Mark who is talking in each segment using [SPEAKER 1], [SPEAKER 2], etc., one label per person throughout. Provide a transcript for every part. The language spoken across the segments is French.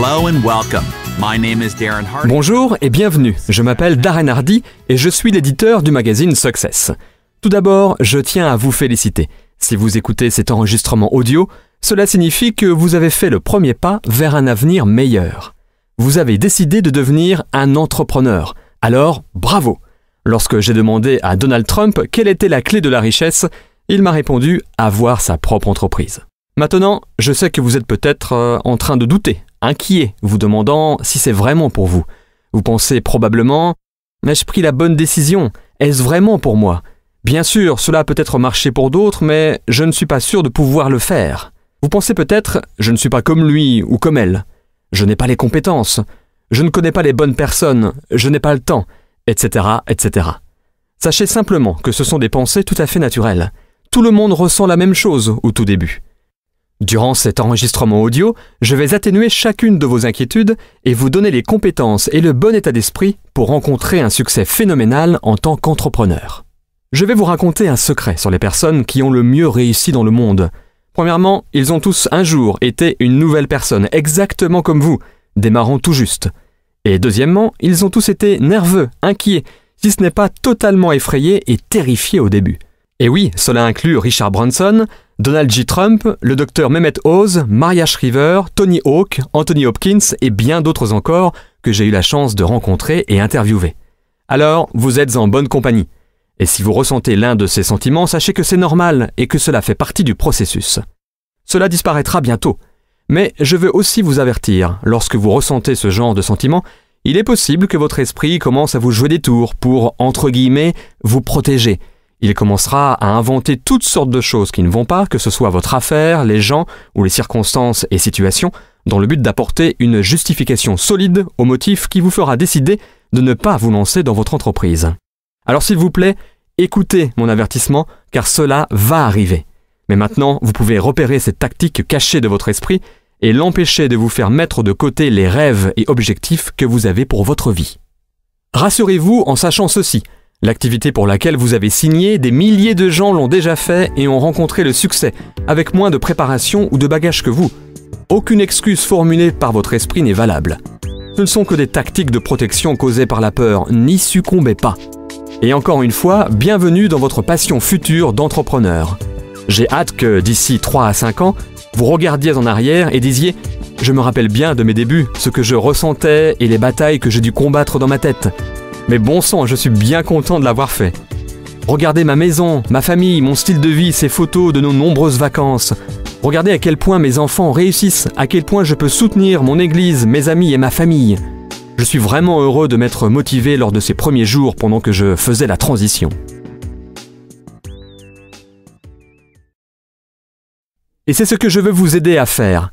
[SPEAKER 1] Hello and welcome. My name is Darren Hardy.
[SPEAKER 2] Bonjour et bienvenue, je m'appelle Darren Hardy et je suis l'éditeur du magazine Success. Tout d'abord, je tiens à vous féliciter. Si vous écoutez cet enregistrement audio, cela signifie que vous avez fait le premier pas vers un avenir meilleur. Vous avez décidé de devenir un entrepreneur. Alors, bravo! Lorsque j'ai demandé à Donald Trump quelle était la clé de la richesse, il m'a répondu avoir sa propre entreprise. Maintenant, je sais que vous êtes peut-être en train de douter, inquiet, vous demandant si c'est vraiment pour vous. Vous pensez probablement « Ai-je pris la bonne décision? Est-ce vraiment pour moi ?» Bien sûr, cela a peut-être marché pour d'autres, mais je ne suis pas sûr de pouvoir le faire. Vous pensez peut-être « Je ne suis pas comme lui ou comme elle. Je n'ai pas les compétences. Je ne connais pas les bonnes personnes. Je n'ai pas le temps. » etc., etc. Sachez simplement que ce sont des pensées tout à fait naturelles. Tout le monde ressent la même chose au tout début. Durant cet enregistrement audio, je vais atténuer chacune de vos inquiétudes et vous donner les compétences et le bon état d'esprit pour rencontrer un succès phénoménal en tant qu'entrepreneur. Je vais vous raconter un secret sur les personnes qui ont le mieux réussi dans le monde. Premièrement, ils ont tous un jour été une nouvelle personne, exactement comme vous, démarrant tout juste. Et deuxièmement, ils ont tous été nerveux, inquiets, si ce n'est pas totalement effrayés et terrifiés au début. Et oui, cela inclut Richard Branson, Donald J. Trump, le docteur Mehmet Oz, Maria Shriver, Tony Hawk, Anthony Hopkins et bien d'autres encore que j'ai eu la chance de rencontrer et interviewer. Alors, vous êtes en bonne compagnie. Et si vous ressentez l'un de ces sentiments, sachez que c'est normal et que cela fait partie du processus. Cela disparaîtra bientôt. Mais je veux aussi vous avertir, lorsque vous ressentez ce genre de sentiments, il est possible que votre esprit commence à vous jouer des tours pour, entre guillemets, vous protéger. Il commencera à inventer toutes sortes de choses qui ne vont pas, que ce soit votre affaire, les gens ou les circonstances et situations, dans le but d'apporter une justification solide au motif qui vous fera décider de ne pas vous lancer dans votre entreprise. Alors s'il vous plaît, écoutez mon avertissement, car cela va arriver. Mais maintenant, vous pouvez repérer ces tactiques cachées de votre esprit et l'empêcher de vous faire mettre de côté les rêves et objectifs que vous avez pour votre vie. Rassurez-vous en sachant ceci. L'activité pour laquelle vous avez signé, des milliers de gens l'ont déjà fait et ont rencontré le succès, avec moins de préparation ou de bagages que vous. Aucune excuse formulée par votre esprit n'est valable. Ce ne sont que des tactiques de protection causées par la peur, n'y succombez pas. Et encore une fois, bienvenue dans votre passion future d'entrepreneur. J'ai hâte que, d'ici 3 à 5 ans, vous regardiez en arrière et disiez « Je me rappelle bien de mes débuts, ce que je ressentais et les batailles que j'ai dû combattre dans ma tête. » Mais bon sang, je suis bien content de l'avoir fait. Regardez ma maison, ma famille, mon style de vie, ces photos de nos nombreuses vacances. Regardez à quel point mes enfants réussissent, à quel point je peux soutenir mon église, mes amis et ma famille. Je suis vraiment heureux de m'être motivé lors de ces premiers jours pendant que je faisais la transition. Et c'est ce que je veux vous aider à faire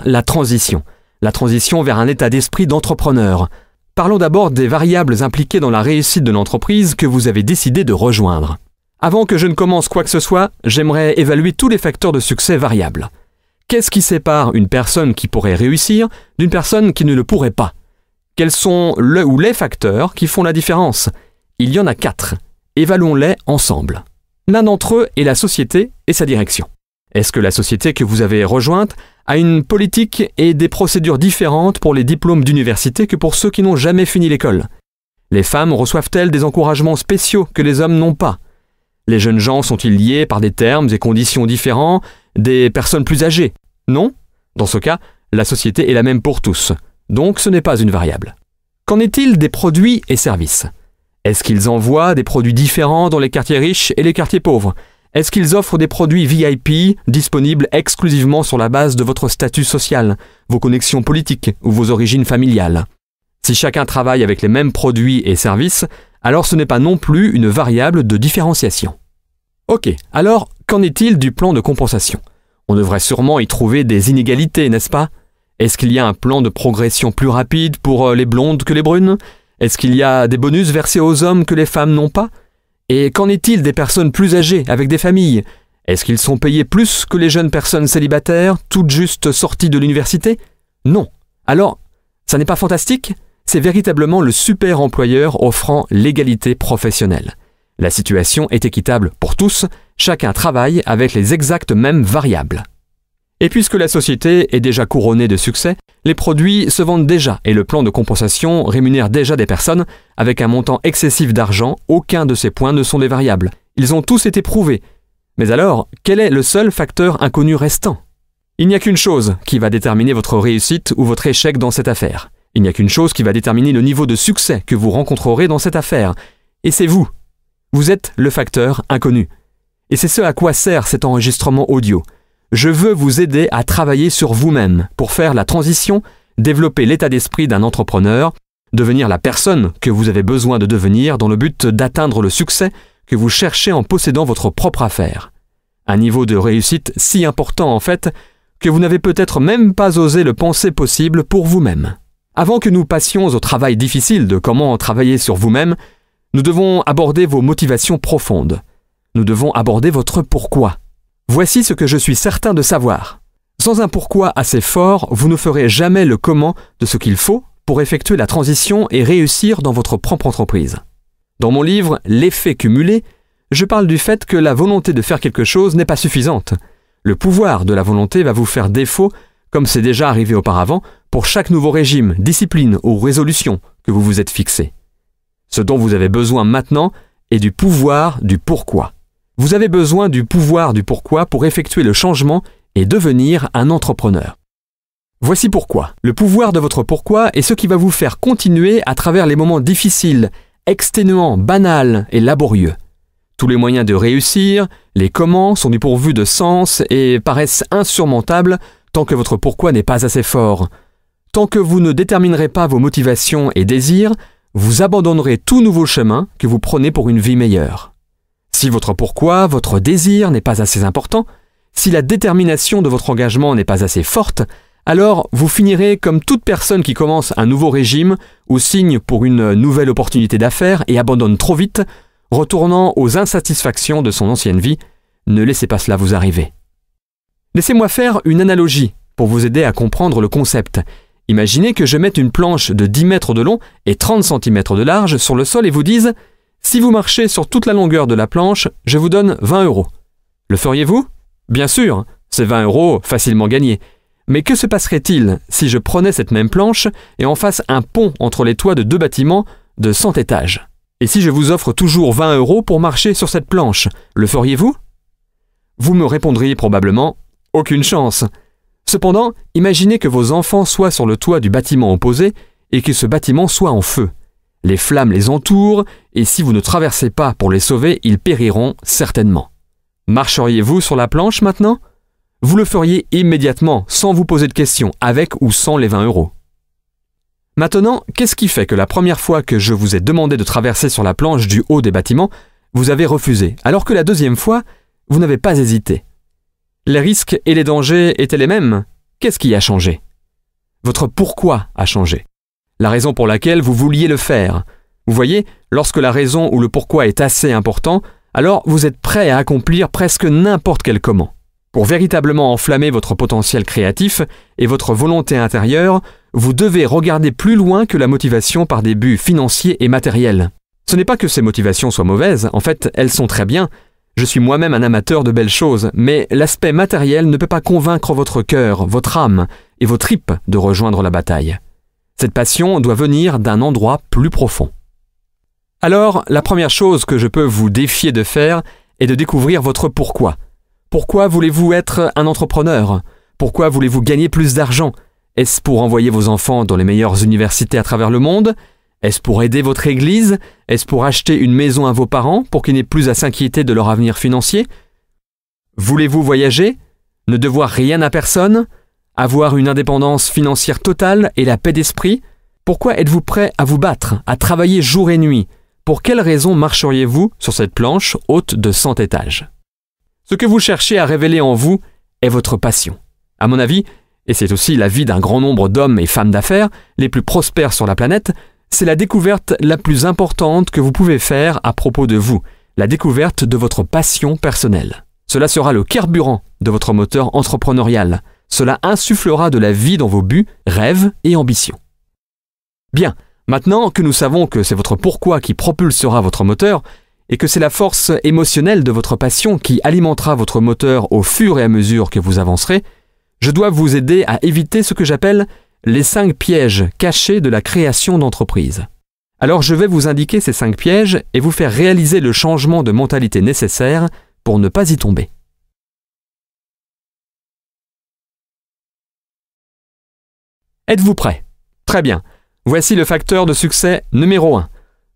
[SPEAKER 2] la transition. La transition vers un état d'esprit d'entrepreneur. Parlons d'abord des variables impliquées dans la réussite de l'entreprise que vous avez décidé de rejoindre. Avant que je ne commence quoi que ce soit, j'aimerais évaluer tous les facteurs de succès variables. Qu'est-ce qui sépare une personne qui pourrait réussir d'une personne qui ne le pourrait pas? Quels sont le ou les facteurs qui font la différence? Il y en a 4. Évaluons-les ensemble. L'un d'entre eux est la société et sa direction. Est-ce que la société que vous avez rejointe a une politique et des procédures différentes pour les diplômes d'université que pour ceux qui n'ont jamais fini l'école? Les femmes reçoivent-elles des encouragements spéciaux que les hommes n'ont pas? Les jeunes gens sont-ils liés par des termes et conditions différents des personnes plus âgées? Non? Dans ce cas, la société est la même pour tous. Donc ce n'est pas une variable. Qu'en est-il des produits et services? Est-ce qu'ils envoient des produits différents dans les quartiers riches et les quartiers pauvres? Est-ce qu'ils offrent des produits VIP disponibles exclusivement sur la base de votre statut social, vos connexions politiques ou vos origines familiales? Si chacun travaille avec les mêmes produits et services, alors ce n'est pas non plus une variable de différenciation. Ok, alors qu'en est-il du plan de compensation? On devrait sûrement y trouver des inégalités, n'est-ce pas? Est-ce qu'il y a un plan de progression plus rapide pour les blondes que les brunes? Est-ce qu'il y a des bonus versés aux hommes que les femmes n'ont pas? Et qu'en est-il des personnes plus âgées, avec des familles? Est-ce qu'ils sont payés plus que les jeunes personnes célibataires, toutes juste sorties de l'université? Non. Alors, ça n'est pas fantastique? C'est véritablement le super employeur offrant l'égalité professionnelle. La situation est équitable pour tous, chacun travaille avec les exactes mêmes variables. Et puisque la société est déjà couronnée de succès, les produits se vendent déjà et le plan de compensation rémunère déjà des personnes avec un montant excessif d'argent. Aucun de ces points ne sont des variables. Ils ont tous été prouvés. Mais alors, quel est le seul facteur inconnu restant ? Il n'y a qu'une chose qui va déterminer votre réussite ou votre échec dans cette affaire. Il n'y a qu'une chose qui va déterminer le niveau de succès que vous rencontrerez dans cette affaire. Et c'est vous. Vous êtes le facteur inconnu. Et c'est ce à quoi sert cet enregistrement audio. Je veux vous aider à travailler sur vous-même pour faire la transition, développer l'état d'esprit d'un entrepreneur, devenir la personne que vous avez besoin de devenir dans le but d'atteindre le succès que vous cherchez en possédant votre propre affaire. Un niveau de réussite si important en fait que vous n'avez peut-être même pas osé le penser possible pour vous-même. Avant que nous passions au travail difficile de comment travailler sur vous-même, nous devons aborder vos motivations profondes. Nous devons aborder votre pourquoi. Voici ce que je suis certain de savoir. Sans un pourquoi assez fort, vous ne ferez jamais le comment de ce qu'il faut pour effectuer la transition et réussir dans votre propre entreprise. Dans mon livre « L'effet cumulé », je parle du fait que la volonté de faire quelque chose n'est pas suffisante. Le pouvoir de la volonté va vous faire défaut, comme c'est déjà arrivé auparavant, pour chaque nouveau régime, discipline ou résolution que vous vous êtes fixé. Ce dont vous avez besoin maintenant est du pouvoir du pourquoi. Vous avez besoin du pouvoir du pourquoi pour effectuer le changement et devenir un entrepreneur. Voici pourquoi. Le pouvoir de votre pourquoi est ce qui va vous faire continuer à travers les moments difficiles, exténuants, banals et laborieux. Tous les moyens de réussir, les comment sont dépourvus de sens et paraissent insurmontables tant que votre pourquoi n'est pas assez fort. Tant que vous ne déterminerez pas vos motivations et désirs, vous abandonnerez tout nouveau chemin que vous prenez pour une vie meilleure. Si votre pourquoi, votre désir n'est pas assez important, si la détermination de votre engagement n'est pas assez forte, alors vous finirez comme toute personne qui commence un nouveau régime ou signe pour une nouvelle opportunité d'affaires et abandonne trop vite, retournant aux insatisfactions de son ancienne vie. Ne laissez pas cela vous arriver. Laissez-moi faire une analogie pour vous aider à comprendre le concept. Imaginez que je mette une planche de 10 mètres de long et 30 cm de large sur le sol et vous dise « Si vous marchez sur toute la longueur de la planche, je vous donne 20 €. Le feriez-vous ? Bien sûr, c'est 20 € facilement gagnés. Mais que se passerait-il si je prenais cette même planche et en fasse un pont entre les toits de 2 bâtiments de 100 étages ? Et si je vous offre toujours 20 € pour marcher sur cette planche, le feriez-vous ? Vous me répondriez probablement « Aucune chance ». Cependant, imaginez que vos enfants soient sur le toit du bâtiment opposé et que ce bâtiment soit en feu. Les flammes les entourent et si vous ne traversez pas pour les sauver, ils périront certainement. Marcheriez-vous sur la planche maintenant ? Vous le feriez immédiatement, sans vous poser de questions, avec ou sans les 20 €. Maintenant, qu'est-ce qui fait que la première fois que je vous ai demandé de traverser sur la planche du haut des bâtiments, vous avez refusé, alors que la deuxième fois, vous n'avez pas hésité ? Les risques et les dangers étaient les mêmes. Qu'est-ce qui a changé ? Votre pourquoi a changé. La raison pour laquelle vous vouliez le faire. Vous voyez, lorsque la raison ou le pourquoi est assez important, alors vous êtes prêt à accomplir presque n'importe quel comment. Pour véritablement enflammer votre potentiel créatif et votre volonté intérieure, vous devez regarder plus loin que la motivation par des buts financiers et matériels. Ce n'est pas que ces motivations soient mauvaises, en fait, elles sont très bien. Je suis moi-même un amateur de belles choses, mais l'aspect matériel ne peut pas convaincre votre cœur, votre âme et vos tripes de rejoindre la bataille. Cette passion doit venir d'un endroit plus profond. Alors, la première chose que je peux vous défier de faire est de découvrir votre pourquoi. Pourquoi voulez-vous être un entrepreneur ? Pourquoi voulez-vous gagner plus d'argent ? Est-ce pour envoyer vos enfants dans les meilleures universités à travers le monde ? Est-ce pour aider votre église ? Est-ce pour acheter une maison à vos parents pour qu'ils n'aient plus à s'inquiéter de leur avenir financier ? Voulez-vous voyager ? Ne devoir rien à personne ? Avoir une indépendance financière totale et la paix d'esprit ? Pourquoi êtes-vous prêt à vous battre, à travailler jour et nuit ? Pour quelles raisons marcheriez-vous sur cette planche haute de 100 étages ? Ce que vous cherchez à révéler en vous est votre passion. À mon avis, et c'est aussi l'avis d'un grand nombre d'hommes et femmes d'affaires, les plus prospères sur la planète, c'est la découverte la plus importante que vous pouvez faire à propos de vous, la découverte de votre passion personnelle. Cela sera le carburant de votre moteur entrepreneurial. Cela insufflera de la vie dans vos buts, rêves et ambitions. Bien, maintenant que nous savons que c'est votre pourquoi qui propulsera votre moteur et que c'est la force émotionnelle de votre passion qui alimentera votre moteur au fur et à mesure que vous avancerez, je dois vous aider à éviter ce que j'appelle les 5 pièges cachés de la création d'entreprise. Alors je vais vous indiquer ces 5 pièges et vous faire réaliser le changement de mentalité nécessaire pour ne pas y tomber. Êtes-vous prêt? Très bien. Voici le facteur de succès numéro 1.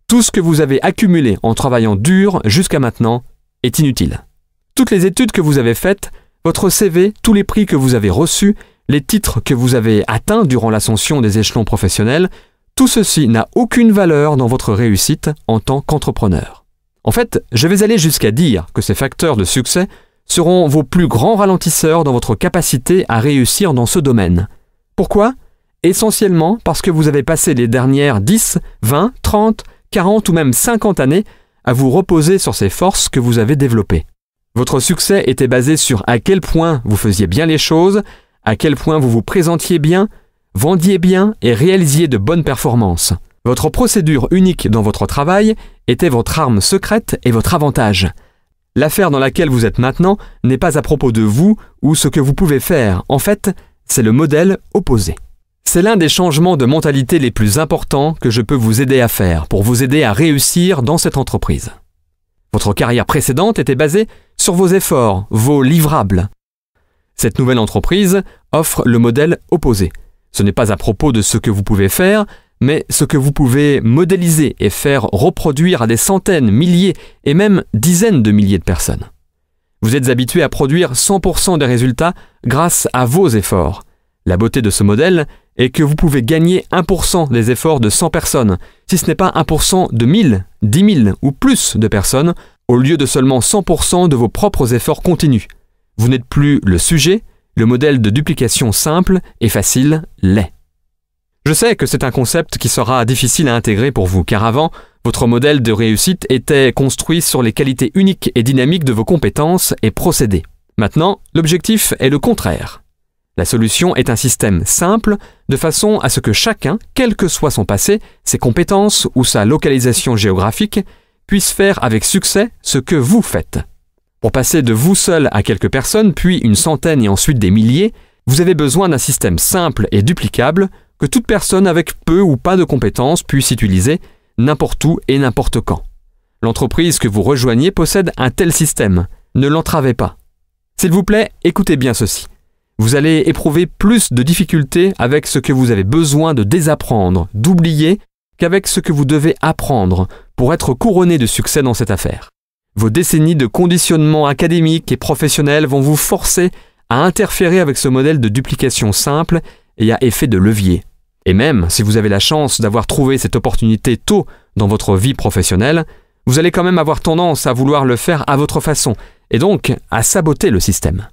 [SPEAKER 2] Tout ce que vous avez accumulé en travaillant dur jusqu'à maintenant est inutile. Toutes les études que vous avez faites, votre CV, tous les prix que vous avez reçus, les titres que vous avez atteints durant l'ascension des échelons professionnels, tout ceci n'a aucune valeur dans votre réussite en tant qu'entrepreneur. En fait, je vais aller jusqu'à dire que ces facteurs de succès seront vos plus grands ralentisseurs dans votre capacité à réussir dans ce domaine. Pourquoi? Essentiellement parce que vous avez passé les dernières 10, 20, 30, 40 ou même 50 années à vous reposer sur ces forces que vous avez développées. Votre succès était basé sur à quel point vous faisiez bien les choses, à quel point vous vous présentiez bien, vendiez bien et réalisiez de bonnes performances. Votre procédure unique dans votre travail était votre arme secrète et votre avantage. L'affaire dans laquelle vous êtes maintenant n'est pas à propos de vous ou ce que vous pouvez faire. En fait, c'est le modèle opposé. C'est l'un des changements de mentalité les plus importants que je peux vous aider à faire pour vous aider à réussir dans cette entreprise. Votre carrière précédente était basée sur vos efforts, vos livrables. Cette nouvelle entreprise offre le modèle opposé. Ce n'est pas à propos de ce que vous pouvez faire, mais ce que vous pouvez modéliser et faire reproduire à des centaines, milliers et même dizaines de milliers de personnes. Vous êtes habitué à produire 100% des résultats grâce à vos efforts. La beauté de ce modèle est que vous pouvez gagner 1% des efforts de 100 personnes, si ce n'est pas 1% de 1000, 10 000 ou plus de personnes, au lieu de seulement 100% de vos propres efforts continus. Vous n'êtes plus le sujet, le modèle de duplication simple et facile l'est. Je sais que c'est un concept qui sera difficile à intégrer pour vous, car avant, votre modèle de réussite était construit sur les qualités uniques et dynamiques de vos compétences et procédés. Maintenant, l'objectif est le contraire. La solution est un système simple, de façon à ce que chacun, quel que soit son passé, ses compétences ou sa localisation géographique, puisse faire avec succès ce que vous faites. Pour passer de vous seul à quelques personnes, puis une centaine et ensuite des milliers, vous avez besoin d'un système simple et duplicable que toute personne avec peu ou pas de compétences puisse utiliser n'importe où et n'importe quand. L'entreprise que vous rejoignez possède un tel système. Ne l'entravez pas. S'il vous plaît, écoutez bien ceci. Vous allez éprouver plus de difficultés avec ce que vous avez besoin de désapprendre, d'oublier, qu'avec ce que vous devez apprendre pour être couronné de succès dans cette affaire. Vos décennies de conditionnement académique et professionnel vont vous forcer à interférer avec ce modèle de duplication simple et à effet de levier. Et même si vous avez la chance d'avoir trouvé cette opportunité tôt dans votre vie professionnelle, vous allez quand même avoir tendance à vouloir le faire à votre façon et donc à saboter le système.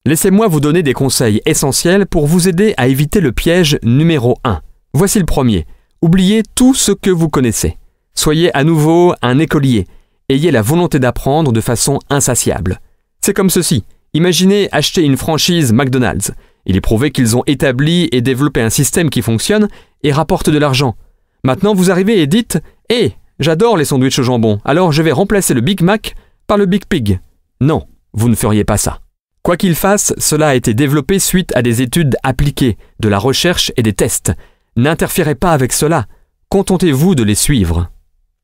[SPEAKER 2] Laissez-moi vous donner des conseils essentiels pour vous aider à éviter le piège numéro 1. Voici le premier. Oubliez tout ce que vous connaissez. Soyez à nouveau un écolier. Ayez la volonté d'apprendre de façon insatiable. C'est comme ceci. Imaginez acheter une franchise McDonald's. Il est prouvé qu'ils ont établi et développé un système qui fonctionne et rapporte de l'argent. Maintenant, vous arrivez et dites « Hé, j'adore les sandwichs au jambon, alors je vais remplacer le Big Mac par le Big Pig. » Non, vous ne feriez pas ça. Quoi qu'il fasse, cela a été développé suite à des études appliquées, de la recherche et des tests. N'interférez pas avec cela. Contentez-vous de les suivre.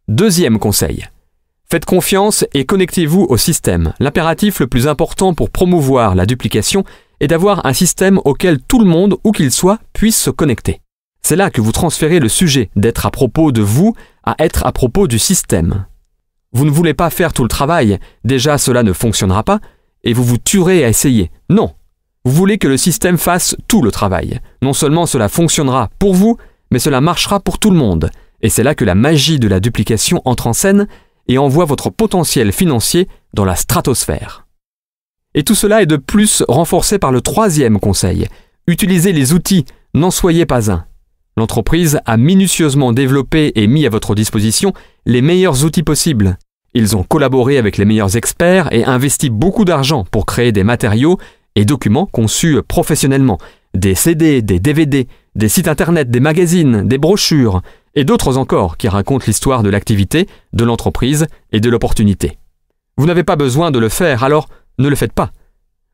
[SPEAKER 2] Deuxième conseil. Faites confiance et connectez-vous au système. L'impératif le plus important pour promouvoir la duplication est d'avoir un système auquel tout le monde, où qu'il soit, puisse se connecter. C'est là que vous transférez le sujet d'être à propos de vous à être à propos du système. Vous ne voulez pas faire tout le travail, déjà cela ne fonctionnera pas, et vous vous tuerez à essayer. Non. Vous voulez que le système fasse tout le travail. Non seulement cela fonctionnera pour vous, mais cela marchera pour tout le monde. Et c'est là que la magie de la duplication entre en scène et envoie votre potentiel financier dans la stratosphère. Et tout cela est de plus renforcé par le troisième conseil. Utilisez les outils, n'en soyez pas un. L'entreprise a minutieusement développé et mis à votre disposition les meilleurs outils possibles. Ils ont collaboré avec les meilleurs experts et investi beaucoup d'argent pour créer des matériaux et documents conçus professionnellement, des CD, des DVD, des sites internet, des magazines, des brochures et d'autres encore qui racontent l'histoire de l'activité, de l'entreprise et de l'opportunité. Vous n'avez pas besoin de le faire, alors Ne le faites pas.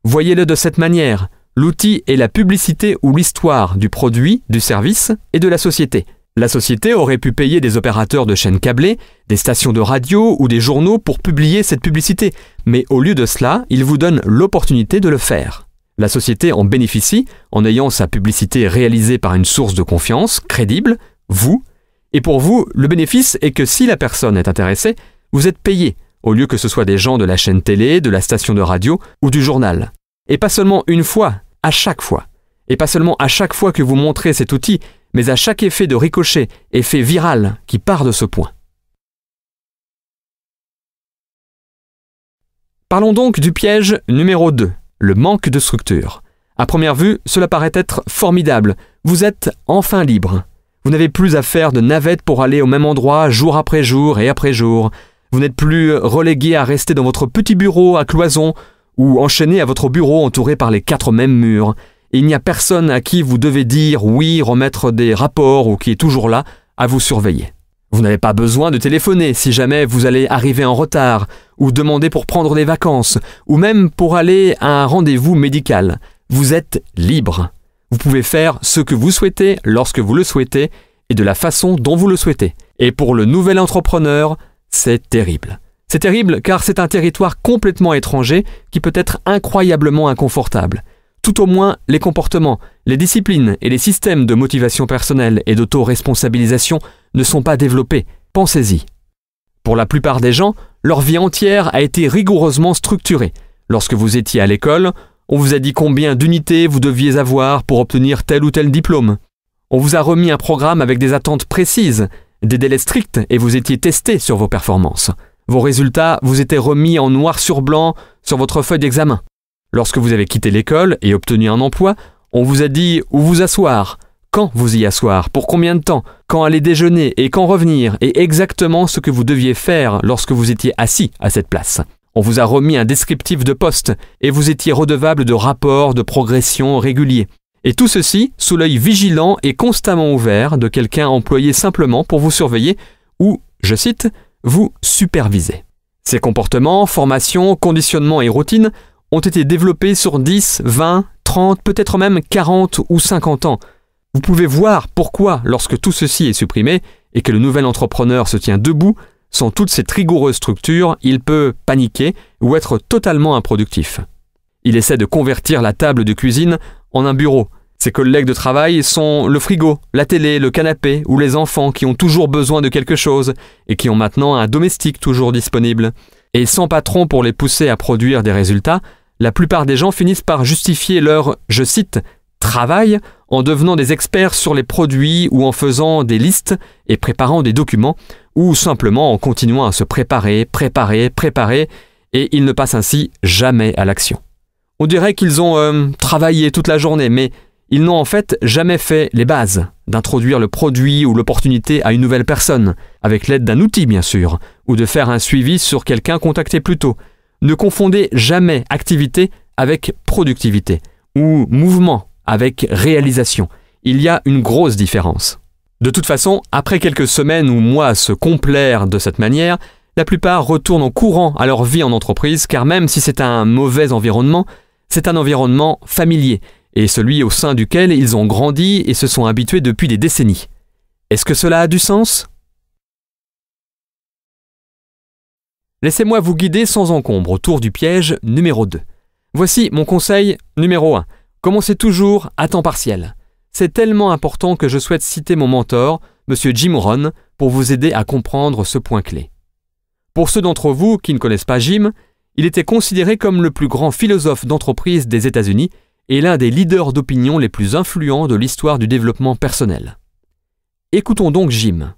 [SPEAKER 2] Voyez-le de cette manière. L'outil est la publicité ou l'histoire du produit, du service et de la société. La société aurait pu payer des opérateurs de chaînes câblées, des stations de radio ou des journaux pour publier cette publicité, mais au lieu de cela, il vous donne l'opportunité de le faire. La société en bénéficie en ayant sa publicité réalisée par une source de confiance, crédible, vous, et pour vous, le bénéfice est que si la personne est intéressée, vous êtes payé, au lieu que ce soit des gens de la chaîne télé, de la station de radio ou du journal. Et pas seulement une fois, à chaque fois. Et pas seulement à chaque fois que vous montrez cet outil, mais à chaque effet de ricochet, effet viral qui part de ce point. Parlons donc du piège numéro 2, le manque de structure. À première vue, cela paraît être formidable. Vous êtes enfin libre. Vous n'avez plus à faire de navette pour aller au même endroit jour après jour et après jour. Vous n'êtes plus relégué à rester dans votre petit bureau à cloison ou enchaîné à votre bureau entouré par les 4 mêmes murs. Il n'y a personne à qui vous devez dire oui, remettre des rapports ou qui est toujours là à vous surveiller. Vous n'avez pas besoin de téléphoner si jamais vous allez arriver en retard ou demander pour prendre des vacances ou même pour aller à un rendez-vous médical. Vous êtes libre. Vous pouvez faire ce que vous souhaitez lorsque vous le souhaitez et de la façon dont vous le souhaitez. Et pour le nouvel entrepreneur, c'est terrible. C'est terrible car c'est un territoire complètement étranger qui peut être incroyablement inconfortable. Tout au moins, les comportements, les disciplines et les systèmes de motivation personnelle et d'auto-responsabilisation ne sont pas développés. Pensez-y. Pour la plupart des gens, leur vie entière a été rigoureusement structurée. Lorsque vous étiez à l'école, on vous a dit combien d'unités vous deviez avoir pour obtenir tel ou tel diplôme. On vous a remis un programme avec des attentes précises, des délais stricts et vous étiez testé sur vos performances. Vos résultats vous étaient remis en noir sur blanc sur votre feuille d'examen. Lorsque vous avez quitté l'école et obtenu un emploi, on vous a dit où vous asseoir, quand vous y asseoir, pour combien de temps, quand aller déjeuner et quand revenir, et exactement ce que vous deviez faire lorsque vous étiez assis à cette place. On vous a remis un descriptif de poste et vous étiez redevable de rapports de progression réguliers. Et tout ceci sous l'œil vigilant et constamment ouvert de quelqu'un employé simplement pour vous surveiller ou, je cite, vous superviser. Ces comportements, formations, conditionnements et routines ont été développés sur 10, 20, 30, peut-être même 40 ou 50 ans. Vous pouvez voir pourquoi, lorsque tout ceci est supprimé et que le nouvel entrepreneur se tient debout, sans toute cette rigoureuse structure, il peut paniquer ou être totalement improductif. Il essaie de convertir la table de cuisine en un bureau. Ses collègues de travail sont le frigo, la télé, le canapé ou les enfants qui ont toujours besoin de quelque chose et qui ont maintenant un domestique toujours disponible. Et sans patron pour les pousser à produire des résultats, la plupart des gens finissent par justifier leur, je cite, « travail » en devenant des experts sur les produits ou en faisant des listes et préparant des documents ou simplement en continuant à se préparer, et ils ne passent ainsi jamais à l'action. On dirait qu'ils ont travaillé toute la journée, mais ils n'ont en fait jamais fait les bases d'introduire le produit ou l'opportunité à une nouvelle personne, avec l'aide d'un outil bien sûr, ou de faire un suivi sur quelqu'un contacté plus tôt. Ne confondez jamais activité avec productivité, ou mouvement avec réalisation. Il y a une grosse différence. De toute façon, après quelques semaines ou mois à se complaire de cette manière, la plupart retournent en courant à leur vie en entreprise, car même si c'est un mauvais environnement, c'est un environnement familier, et celui au sein duquel ils ont grandi et se sont habitués depuis des décennies. Est-ce que cela a du sens ? Laissez-moi vous guider sans encombre autour du piège numéro 2. Voici mon conseil numéro 1. Commencez toujours à temps partiel. C'est tellement important que je souhaite citer mon mentor, M. Jim Rohn, pour vous aider à comprendre ce point clé. Pour ceux d'entre vous qui ne connaissent pas Jim, il était considéré comme le plus grand philosophe d'entreprise des États-Unis et l'un des leaders d'opinion les plus influents de l'histoire du développement personnel. Écoutons donc Jim.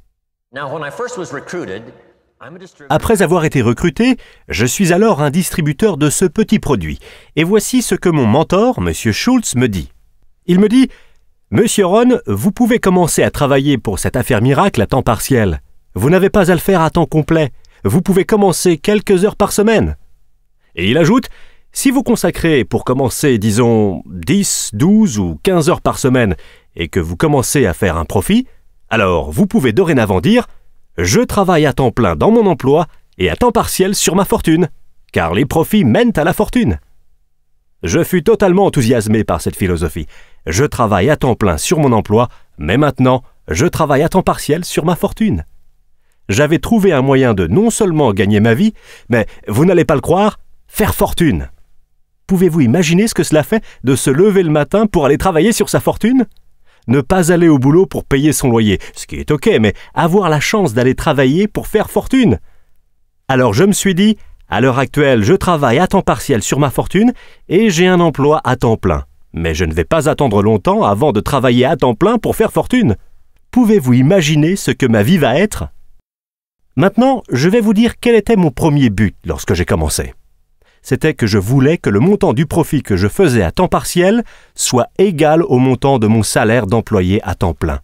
[SPEAKER 3] Après avoir été recruté, je suis alors un distributeur de ce petit produit. Et voici ce que mon mentor, M. Schultz, me dit. Il me dit « Monsieur Rohn, vous pouvez commencer à travailler pour cette affaire miracle à temps partiel. Vous n'avez pas à le faire à temps complet. Vous pouvez commencer quelques heures par semaine. » Et il ajoute « Si vous consacrez pour commencer, disons, 10, 12 ou 15 heures par semaine et que vous commencez à faire un profit, alors vous pouvez dorénavant dire « Je travaille à temps plein dans mon emploi et à temps partiel sur ma fortune. » car les profits mènent à la fortune. Je fus totalement enthousiasmé par cette philosophie. Je travaille à temps plein sur mon emploi, mais maintenant, je travaille à temps partiel sur ma fortune. J'avais trouvé un moyen de non seulement gagner ma vie, mais, vous n'allez pas le croire, faire fortune. Pouvez-vous imaginer ce que cela fait de se lever le matin pour aller travailler sur sa fortune ? Ne pas aller au boulot pour payer son loyer, ce qui est ok, mais avoir la chance d'aller travailler pour faire fortune. Alors je me suis dit, à l'heure actuelle, je travaille à temps partiel sur ma fortune et j'ai un emploi à temps plein. Mais je ne vais pas attendre longtemps avant de travailler à temps plein pour faire fortune. Pouvez-vous imaginer ce que ma vie va être ? Maintenant, je vais vous dire quel était mon premier but lorsque j'ai commencé. C'était que je voulais que le montant du profit que je faisais à temps partiel soit égal au montant de mon salaire d'employé à temps plein.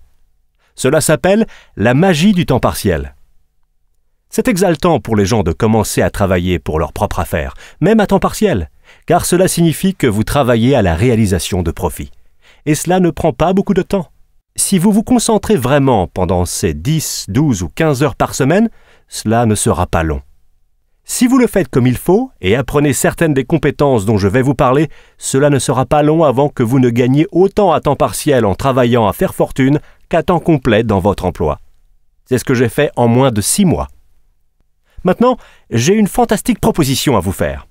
[SPEAKER 3] Cela s'appelle la magie du temps partiel. C'est exaltant pour les gens de commencer à travailler pour leur propre affaire, même à temps partiel, car cela signifie que vous travaillez à la réalisation de profits. Et cela ne prend pas beaucoup de temps. Si vous vous concentrez vraiment pendant ces 10, 12 ou 15 heures par semaine, cela ne sera pas long. Si vous le faites comme il faut et apprenez certaines des compétences dont je vais vous parler, cela ne sera pas long avant que vous ne gagniez autant à temps partiel en travaillant à faire fortune qu'à temps complet dans votre emploi. C'est ce que j'ai fait en moins de 6 mois. Maintenant, j'ai une fantastique proposition à vous faire.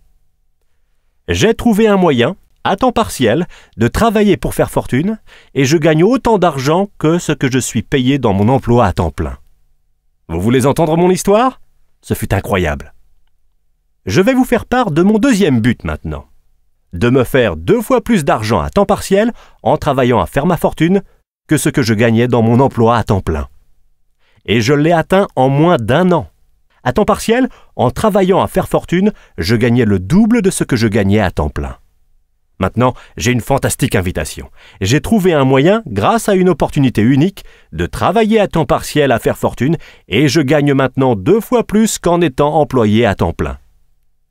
[SPEAKER 3] J'ai trouvé un moyen, à temps partiel, de travailler pour faire fortune et je gagne autant d'argent que ce que je suis payé dans mon emploi à temps plein. Vous voulez entendre mon histoire ? Ce fut incroyable. Je vais vous faire part de mon deuxième but maintenant. De me faire 2 fois plus d'argent à temps partiel en travaillant à faire ma fortune que ce que je gagnais dans mon emploi à temps plein. Et je l'ai atteint en moins d'1 an. À temps partiel, en travaillant à faire fortune, je gagnais le double de ce que je gagnais à temps plein. Maintenant, j'ai une fantastique invitation. J'ai trouvé un moyen, grâce à une opportunité unique, de travailler à temps partiel à faire fortune et je gagne maintenant 2 fois plus qu'en étant employé à temps plein.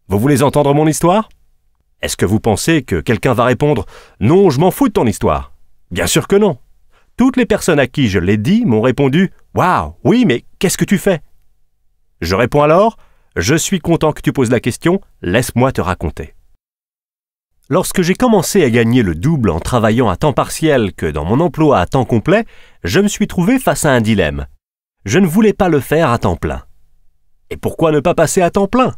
[SPEAKER 3] Vous voulez entendre mon histoire ? Est-ce que vous pensez que quelqu'un va répondre « Non, je m'en fous de ton histoire ». Bien sûr que non. Toutes les personnes à qui je l'ai dit m'ont répondu « Waouh, oui, mais qu'est-ce que tu fais ?» Je réponds alors « Je suis content que tu poses la question, laisse-moi te raconter ». Lorsque j'ai commencé à gagner le double en travaillant à temps partiel que dans mon emploi à temps complet, je me suis trouvé face à un dilemme. Je ne voulais pas le faire à temps plein. Et pourquoi ne pas passer à temps plein ?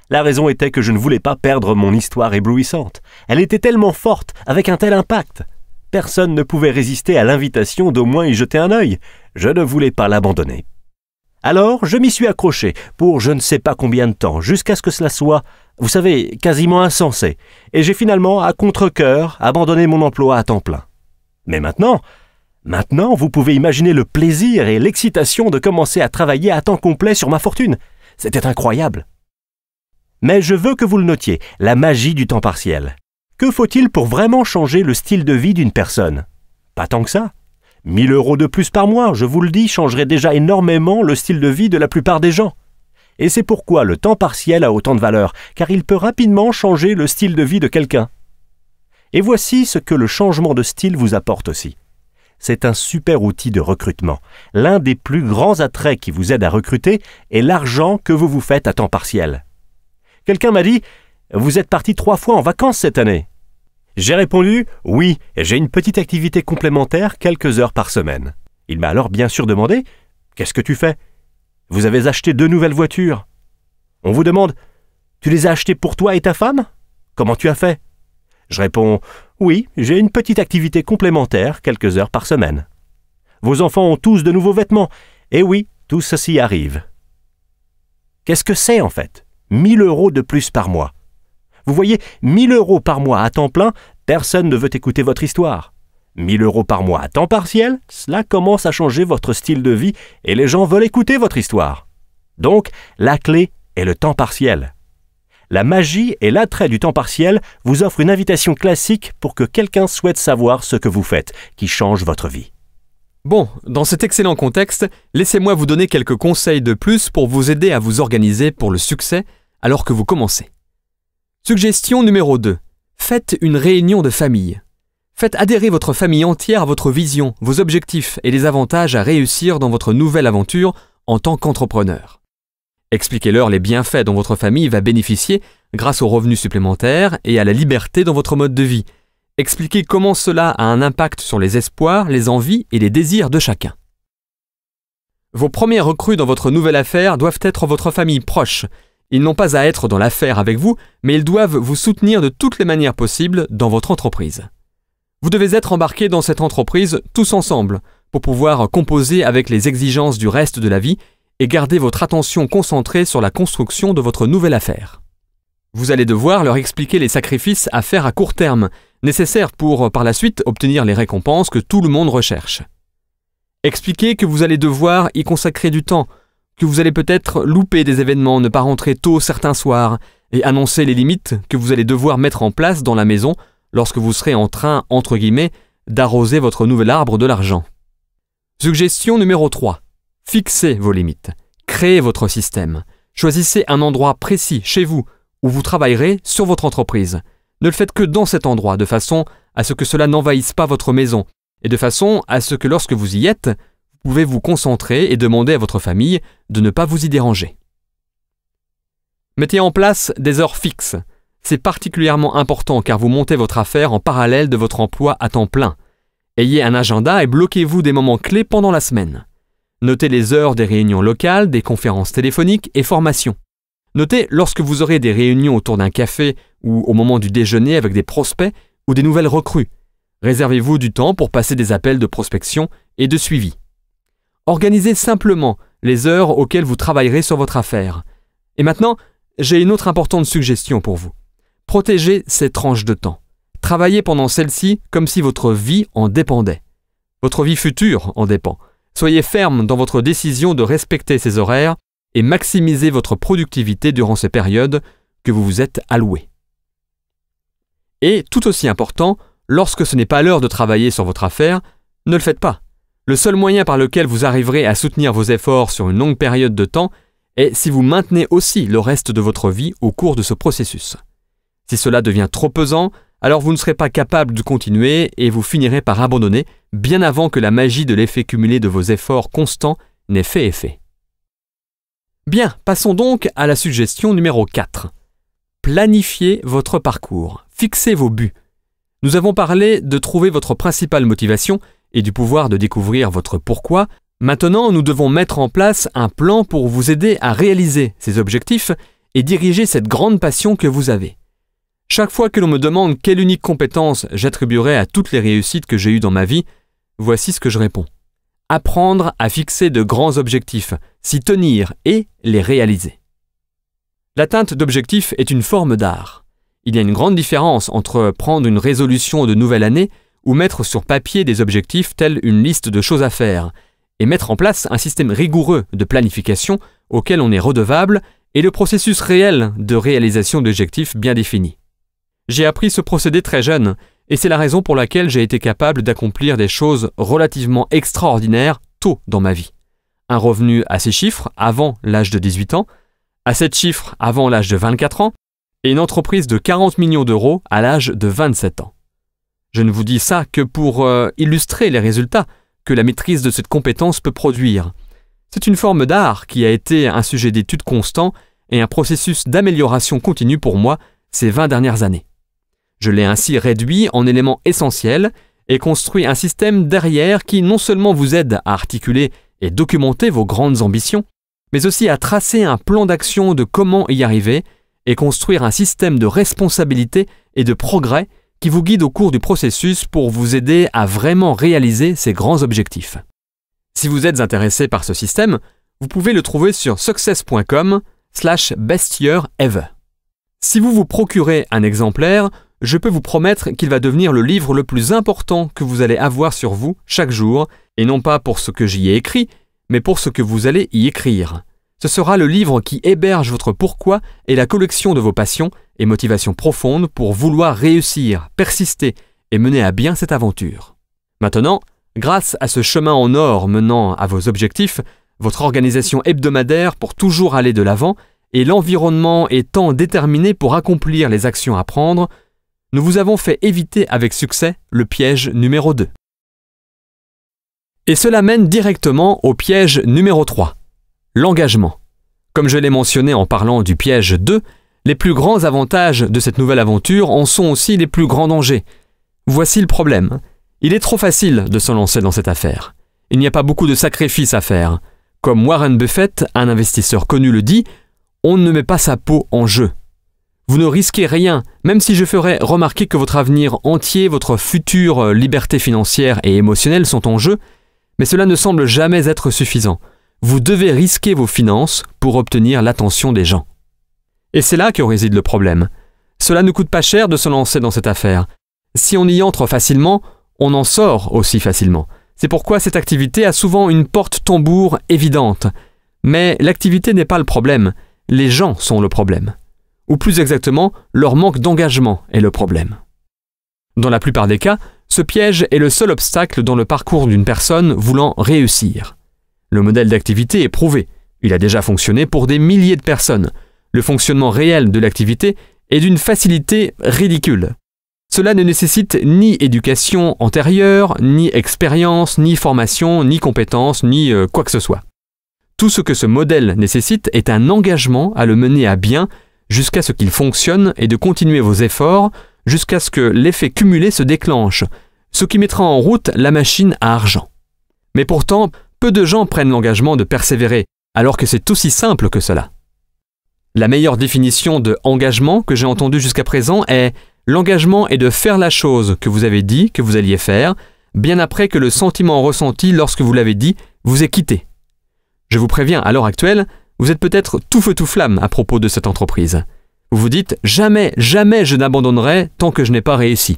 [SPEAKER 3] La raison était que je ne voulais pas perdre mon histoire éblouissante. Elle était tellement forte, avec un tel impact. Personne ne pouvait résister à l'invitation d'au moins y jeter un œil. Je ne voulais pas l'abandonner. Alors, je m'y suis accroché pour je ne sais pas combien de temps, jusqu'à ce que cela soit, vous savez, quasiment insensé. Et j'ai finalement, à contre-cœur, abandonné mon emploi à temps plein. Mais maintenant, vous pouvez imaginer le plaisir et l'excitation de commencer à travailler à temps complet sur ma fortune. C'était incroyable. Mais je veux que vous le notiez, la magie du temps partiel. Que faut-il pour vraiment changer le style de vie d'une personne ? Pas tant que ça. 1 000 € de plus par mois, je vous le dis, changerait déjà énormément le style de vie de la plupart des gens. Et c'est pourquoi le temps partiel a autant de valeur, car il peut rapidement changer le style de vie de quelqu'un. Et voici ce que le changement de style vous apporte aussi. C'est un super outil de recrutement. L'un des plus grands attraits qui vous aide à recruter est l'argent que vous vous faites à temps partiel. Quelqu'un m'a dit « Vous êtes parti 3 fois en vacances cette année ?» J'ai répondu « Oui, j'ai une petite activité complémentaire quelques heures par semaine. » Il m'a alors bien sûr demandé « Qu'est-ce que tu fais ? Vous avez acheté 2 nouvelles voitures. » On vous demande « Tu les as achetées pour toi et ta femme ? Comment tu as fait ?» Je réponds « Oui, j'ai une petite activité complémentaire quelques heures par semaine. » Vos enfants ont tous de nouveaux vêtements. Et oui, tout ceci arrive. Qu'est-ce que c'est en fait ? 1 000 € de plus par mois. Vous voyez, 1 000 € par mois à temps plein, personne ne veut écouter votre histoire. 1 000 € par mois à temps partiel, cela commence à changer votre style de vie et les gens veulent écouter votre histoire. Donc, la clé est le temps partiel. La magie et l'attrait du temps partiel vous offrent une invitation classique pour que quelqu'un souhaite savoir ce que vous faites, qui change votre vie.
[SPEAKER 2] Bon, dans cet excellent contexte, laissez-moi vous donner quelques conseils de plus pour vous aider à vous organiser pour le succès alors que vous commencez. Suggestion numéro 2. Faites une réunion de famille. Faites adhérer votre famille entière à votre vision, vos objectifs et les avantages à réussir dans votre nouvelle aventure en tant qu'entrepreneur. Expliquez-leur les bienfaits dont votre famille va bénéficier grâce aux revenus supplémentaires et à la liberté dans votre mode de vie. Expliquez comment cela a un impact sur les espoirs, les envies et les désirs de chacun. Vos premiers recrues dans votre nouvelle affaire doivent être votre famille proche. Ils n'ont pas à être dans l'affaire avec vous, mais ils doivent vous soutenir de toutes les manières possibles dans votre entreprise. Vous devez être embarqués dans cette entreprise tous ensemble pour pouvoir composer avec les exigences du reste de la vie et garder votre attention concentrée sur la construction de votre nouvelle affaire. Vous allez devoir leur expliquer les sacrifices à faire à court terme, nécessaires pour, par la suite, obtenir les récompenses que tout le monde recherche. Expliquez que vous allez devoir y consacrer du temps, que vous allez peut-être louper des événements, ne pas rentrer tôt certains soirs, et annoncer les limites que vous allez devoir mettre en place dans la maison lorsque vous serez en train, entre guillemets, d'arroser votre nouvel arbre de l'argent. Suggestion numéro 3. Fixez vos limites. Créez votre système. Choisissez un endroit précis chez vous où vous travaillerez sur votre entreprise. Ne le faites que dans cet endroit, de façon à ce que cela n'envahisse pas votre maison, et de façon à ce que lorsque vous y êtes, vous pouvez vous concentrer et demander à votre famille de ne pas vous y déranger. Mettez en place des heures fixes. C'est particulièrement important car vous montez votre affaire en parallèle de votre emploi à temps plein. Ayez un agenda et bloquez-vous des moments clés pendant la semaine. Notez les heures des réunions locales, des conférences téléphoniques et formations. Notez lorsque vous aurez des réunions autour d'un café ou au moment du déjeuner avec des prospects ou des nouvelles recrues. Réservez-vous du temps pour passer des appels de prospection et de suivi. Organisez simplement les heures auxquelles vous travaillerez sur votre affaire. Et maintenant, j'ai une autre importante suggestion pour vous. Protégez ces tranches de temps. Travaillez pendant celles-ci comme si votre vie en dépendait. Votre vie future en dépend. Soyez ferme dans votre décision de respecter ces horaires et maximisez votre productivité durant ces périodes que vous vous êtes allouées. Et tout aussi important, lorsque ce n'est pas l'heure de travailler sur votre affaire, ne le faites pas. Le seul moyen par lequel vous arriverez à soutenir vos efforts sur une longue période de temps est si vous maintenez aussi le reste de votre vie au cours de ce processus. Si cela devient trop pesant, alors vous ne serez pas capable de continuer et vous finirez par abandonner bien avant que la magie de l'effet cumulé de vos efforts constants n'ait fait effet. Bien, passons donc à la suggestion numéro 4. Planifiez votre parcours. Fixez vos buts. Nous avons parlé de trouver votre principale motivation et du pouvoir de découvrir votre pourquoi. Maintenant, nous devons mettre en place un plan pour vous aider à réaliser ces objectifs et diriger cette grande passion que vous avez. Chaque fois que l'on me demande quelle unique compétence j'attribuerai à toutes les réussites que j'ai eues dans ma vie, voici ce que je réponds. Apprendre à fixer de grands objectifs, s'y tenir et les réaliser. L'atteinte d'objectifs est une forme d'art. Il y a une grande différence entre prendre une résolution de nouvelle année ou mettre sur papier des objectifs tels une liste de choses à faire et mettre en place un système rigoureux de planification auquel on est redevable et le processus réel de réalisation d'objectifs bien définis. J'ai appris ce procédé très jeune et c'est la raison pour laquelle j'ai été capable d'accomplir des choses relativement extraordinaires tôt dans ma vie. Un revenu à 6 chiffres avant l'âge de 18 ans, à 7 chiffres avant l'âge de 24 ans et une entreprise de 40 millions d'euros à l'âge de 27 ans. Je ne vous dis ça que pour illustrer les résultats que la maîtrise de cette compétence peut produire. C'est une forme d'art qui a été un sujet d'étude constant et un processus d'amélioration continue pour moi ces 20 dernières années. Je l'ai ainsi réduit en éléments essentiels et construit un système derrière qui non seulement vous aide à articuler et documenter vos grandes ambitions, mais aussi à tracer un plan d'action de comment y arriver et construire un système de responsabilité et de progrès qui vous guide au cours du processus pour vous aider à vraiment réaliser ces grands objectifs. Si vous êtes intéressé par ce système, vous pouvez le trouver sur success.com/bestyearever. Si vous vous procurez un exemplaire, je peux vous promettre qu'il va devenir le livre le plus important que vous allez avoir sur vous chaque jour, et non pas pour ce que j'y ai écrit, mais pour ce que vous allez y écrire. Ce sera le livre qui héberge votre pourquoi et la collection de vos passions et motivations profondes pour vouloir réussir, persister et mener à bien cette aventure. Maintenant, grâce à ce chemin en or menant à vos objectifs, votre organisation hebdomadaire pour toujours aller de l'avant et l'environnement étant déterminé pour accomplir les actions à prendre, nous vous avons fait éviter avec succès le piège numéro 2. Et cela mène directement au piège numéro 3, l'engagement. Comme je l'ai mentionné en parlant du piège 2, les plus grands avantages de cette nouvelle aventure en sont aussi les plus grands dangers. Voici le problème. Il est trop facile de se lancer dans cette affaire. Il n'y a pas beaucoup de sacrifices à faire. Comme Warren Buffett, un investisseur connu, le dit, on ne met pas sa peau en jeu. Vous ne risquez rien, même si je ferais remarquer que votre avenir entier, votre future liberté financière et émotionnelle sont en jeu, mais cela ne semble jamais être suffisant. Vous devez risquer vos finances pour obtenir l'attention des gens. Et c'est là que réside le problème. Cela ne coûte pas cher de se lancer dans cette affaire. Si on y entre facilement, on en sort aussi facilement. C'est pourquoi cette activité a souvent une porte-tambour évidente. Mais l'activité n'est pas le problème, les gens sont le problème. Ou plus exactement, leur manque d'engagement est le problème. Dans la plupart des cas, ce piège est le seul obstacle dans le parcours d'une personne voulant réussir. Le modèle d'activité est prouvé. Il a déjà fonctionné pour des milliers de personnes. Le fonctionnement réel de l'activité est d'une facilité ridicule. Cela ne nécessite ni éducation antérieure, ni expérience, ni formation, ni compétence, ni quoi que ce soit. Tout ce que ce modèle nécessite est un engagement à le mener à bien jusqu'à ce qu'il fonctionne et de continuer vos efforts jusqu'à ce que l'effet cumulé se déclenche, ce qui mettra en route la machine à argent. Mais pourtant, peu de gens prennent l'engagement de persévérer, alors que c'est aussi simple que cela. La meilleure définition de engagement que j'ai entendue jusqu'à présent est « l'engagement est de faire la chose que vous avez dit que vous alliez faire, bien après que le sentiment ressenti lorsque vous l'avez dit vous ait quitté ». Je vous préviens, à l'heure actuelle, vous êtes peut-être tout feu tout flamme à propos de cette entreprise. Vous vous dites « jamais, jamais je n'abandonnerai tant que je n'ai pas réussi ».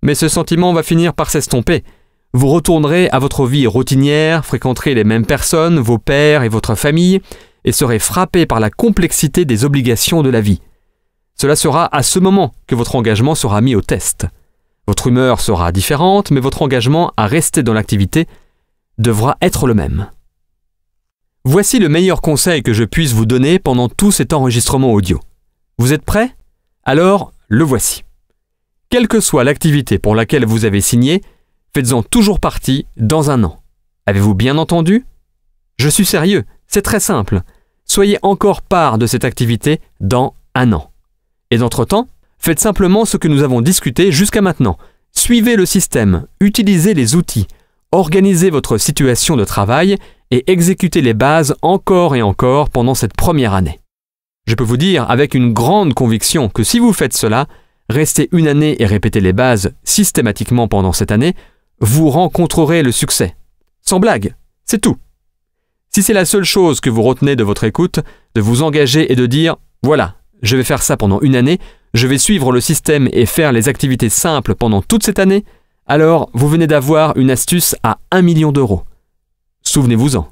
[SPEAKER 2] Mais ce sentiment va finir par s'estomper. Vous retournerez à votre vie routinière, fréquenterez les mêmes personnes, vos pairs et votre famille, et serez frappé par la complexité des obligations de la vie. Cela sera à ce moment que votre engagement sera mis au test. Votre humeur sera différente, mais votre engagement à rester dans l'activité devra être le même. Voici le meilleur conseil que je puisse vous donner pendant tout cet enregistrement audio. Vous êtes prêts? Alors, le voici. Quelle que soit l'activité pour laquelle vous avez signé, faites-en toujours partie dans un an. Avez-vous bien entendu? Je suis sérieux, c'est très simple. Soyez encore part de cette activité dans un an. Et d'entre-temps, faites simplement ce que nous avons discuté jusqu'à maintenant. Suivez le système, utilisez les outils, organisez votre situation de travail et exécutez les bases encore et encore pendant cette première année. Je peux vous dire avec une grande conviction que si vous faites cela, restez une année et répétez les bases systématiquement pendant cette année, vous rencontrerez le succès. Sans blague, c'est tout. Si c'est la seule chose que vous retenez de votre écoute, de vous engager et de dire « Voilà, je vais faire ça pendant une année, je vais suivre le système et faire les activités simples pendant toute cette année », alors vous venez d'avoir une astuce à 1 million d'euros. Souvenez-vous-en.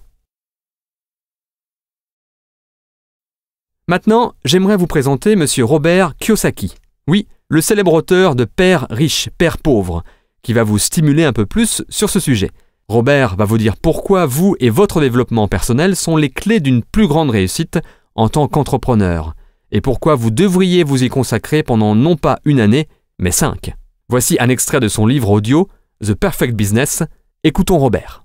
[SPEAKER 2] Maintenant, j'aimerais vous présenter M. Robert Kiyosaki. Oui, le célèbre auteur de Père riche, Père pauvre, qui va vous stimuler un peu plus sur ce sujet. Robert va vous dire pourquoi vous et votre développement personnel sont les clés d'une plus grande réussite en tant qu'entrepreneur, et pourquoi vous devriez vous y consacrer pendant non pas une année, mais 5. Voici un extrait de son livre audio, The Perfect Business. Écoutons Robert.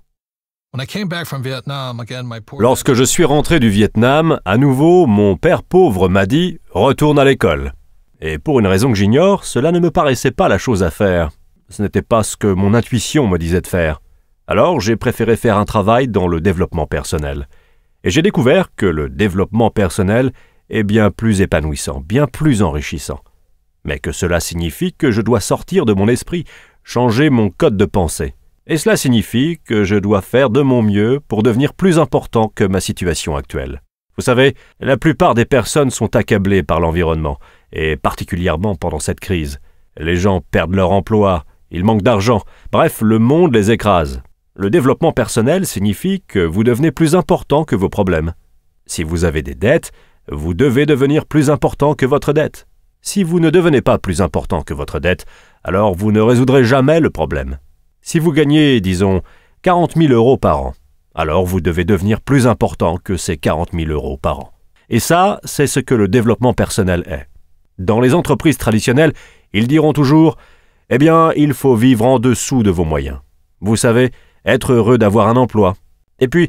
[SPEAKER 3] Lorsque je suis rentré du Vietnam, à nouveau, mon père pauvre m'a dit « Retourne à l'école ». Et pour une raison que j'ignore, cela ne me paraissait pas la chose à faire. Ce n'était pas ce que mon intuition me disait de faire. Alors, j'ai préféré faire un travail dans le développement personnel. Et j'ai découvert que le développement personnel est bien plus épanouissant, bien plus enrichissant. Mais que cela signifie que je dois sortir de mon esprit, changer mon code de pensée. Et cela signifie que je dois faire de mon mieux pour devenir plus important que ma situation actuelle. Vous savez, la plupart des personnes sont accablées par l'environnement, et particulièrement pendant cette crise. Les gens perdent leur emploi, ils manquent d'argent, bref, le monde les écrase. Le développement personnel signifie que vous devenez plus important que vos problèmes. Si vous avez des dettes, vous devez devenir plus important que votre dette. Si vous ne devenez pas plus important que votre dette, alors vous ne résoudrez jamais le problème. Si vous gagnez, disons, 40 000 euros par an, alors vous devez devenir plus important que ces 40 000 euros par an. Et ça, c'est ce que le développement personnel est. Dans les entreprises traditionnelles, ils diront toujours « Eh bien, il faut vivre en dessous de vos moyens. Vous savez, être heureux d'avoir un emploi. Et puis,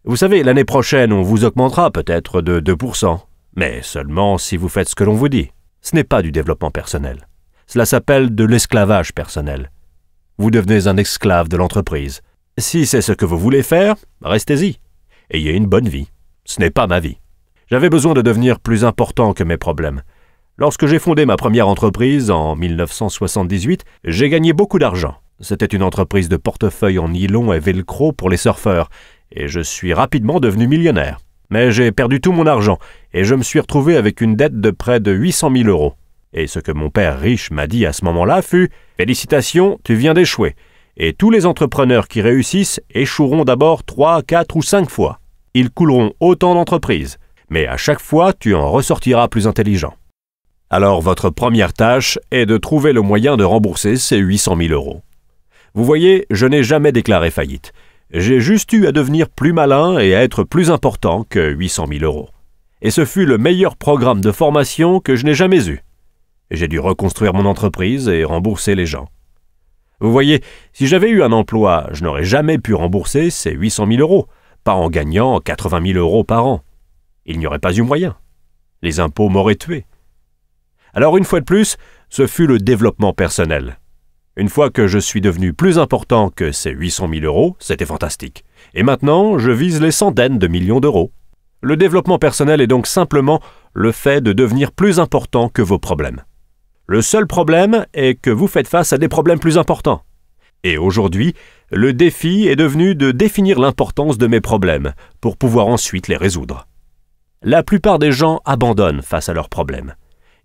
[SPEAKER 3] Vous savez, l'année prochaine, on vous augmentera peut-être de 2%, mais seulement si vous faites ce que l'on vous dit. Ce n'est pas du développement personnel. Cela s'appelle de l'esclavage personnel. Vous devenez un esclave de l'entreprise. Si c'est ce que vous voulez faire, restez-y. Ayez une bonne vie. Ce n'est pas ma vie. J'avais besoin de devenir plus important que mes problèmes. Lorsque j'ai fondé ma première entreprise en 1978, j'ai gagné beaucoup d'argent. C'était une entreprise de portefeuille en nylon et velcro pour les surfeurs, et je suis rapidement devenu millionnaire. Mais j'ai perdu tout mon argent, et je me suis retrouvé avec une dette de près de 800 000 €. Et ce que mon père riche m'a dit à ce moment-là fut « Félicitations, tu viens d'échouer. Et tous les entrepreneurs qui réussissent échoueront d'abord 3, 4 ou 5 fois. Ils couleront autant d'entreprises, mais à chaque fois, tu en ressortiras plus intelligent. Alors votre première tâche est de trouver le moyen de rembourser ces 800 000 €. Vous voyez, je n'ai jamais déclaré faillite. J'ai juste eu à devenir plus malin et à être plus important que 800 000 €. Et ce fut le meilleur programme de formation que je n'ai jamais eu. J'ai dû reconstruire mon entreprise et rembourser les gens. Vous voyez, si j'avais eu un emploi, je n'aurais jamais pu rembourser ces 800 000 €, pas en gagnant 80 000 € par an. Il n'y aurait pas eu moyen. Les impôts m'auraient tué. Alors une fois de plus, ce fut le développement personnel. Une fois que je suis devenu plus important que ces 800 000 €, c'était fantastique. Et maintenant, je vise les centaines de millions d'euros. Le développement personnel est donc simplement le fait de devenir plus important que vos problèmes. Le seul problème est que vous faites face à des problèmes plus importants. Et aujourd'hui, le défi est devenu de définir l'importance de mes problèmes pour pouvoir ensuite les résoudre. La plupart des gens abandonnent face à leurs problèmes.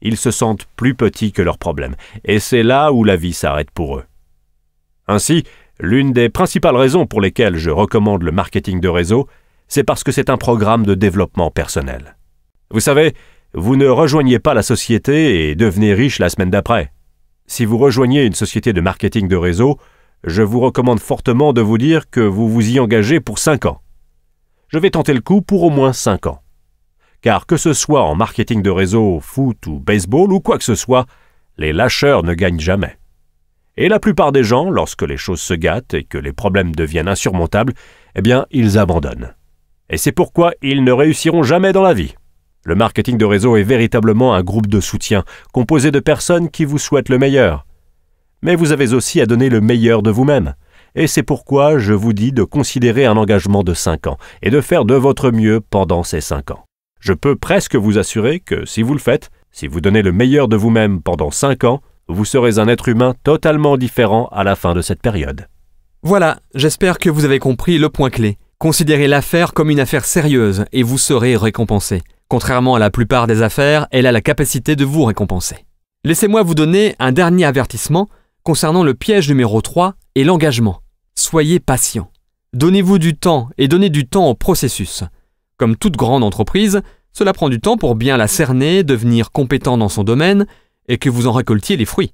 [SPEAKER 3] Ils se sentent plus petits que leurs problèmes, et c'est là où la vie s'arrête pour eux. Ainsi, l'une des principales raisons pour lesquelles je recommande le marketing de réseau, c'est parce que c'est un programme de développement personnel. Vous savez, vous ne rejoignez pas la société et devenez riche la semaine d'après. Si vous rejoignez une société de marketing de réseau, je vous recommande fortement de vous dire que vous vous y engagez pour 5 ans. Je vais tenter le coup pour au moins 5 ans. Car que ce soit en marketing de réseau, foot ou baseball ou quoi que ce soit, les lâcheurs ne gagnent jamais. Et la plupart des gens, lorsque les choses se gâtent et que les problèmes deviennent insurmontables, eh bien, ils abandonnent. Et c'est pourquoi ils ne réussiront jamais dans la vie. Le marketing de réseau est véritablement un groupe de soutien, composé de personnes qui vous souhaitent le meilleur. Mais vous avez aussi à donner le meilleur de vous-même. Et c'est pourquoi je vous dis de considérer un engagement de 5 ans et de faire de votre mieux pendant ces 5 ans. Je peux presque vous assurer que si vous le faites, si vous donnez le meilleur de vous-même pendant 5 ans, vous serez un être humain totalement différent à la fin de cette période.
[SPEAKER 2] Voilà, j'espère que vous avez compris le point clé. Considérez l'affaire comme une affaire sérieuse et vous serez récompensé. Contrairement à la plupart des affaires, elle a la capacité de vous récompenser. Laissez-moi vous donner un dernier avertissement concernant le piège numéro 3 et l'engagement. Soyez patient. Donnez-vous du temps et donnez du temps au processus. Comme toute grande entreprise, cela prend du temps pour bien la cerner, devenir compétent dans son domaine et que vous en récoltiez les fruits.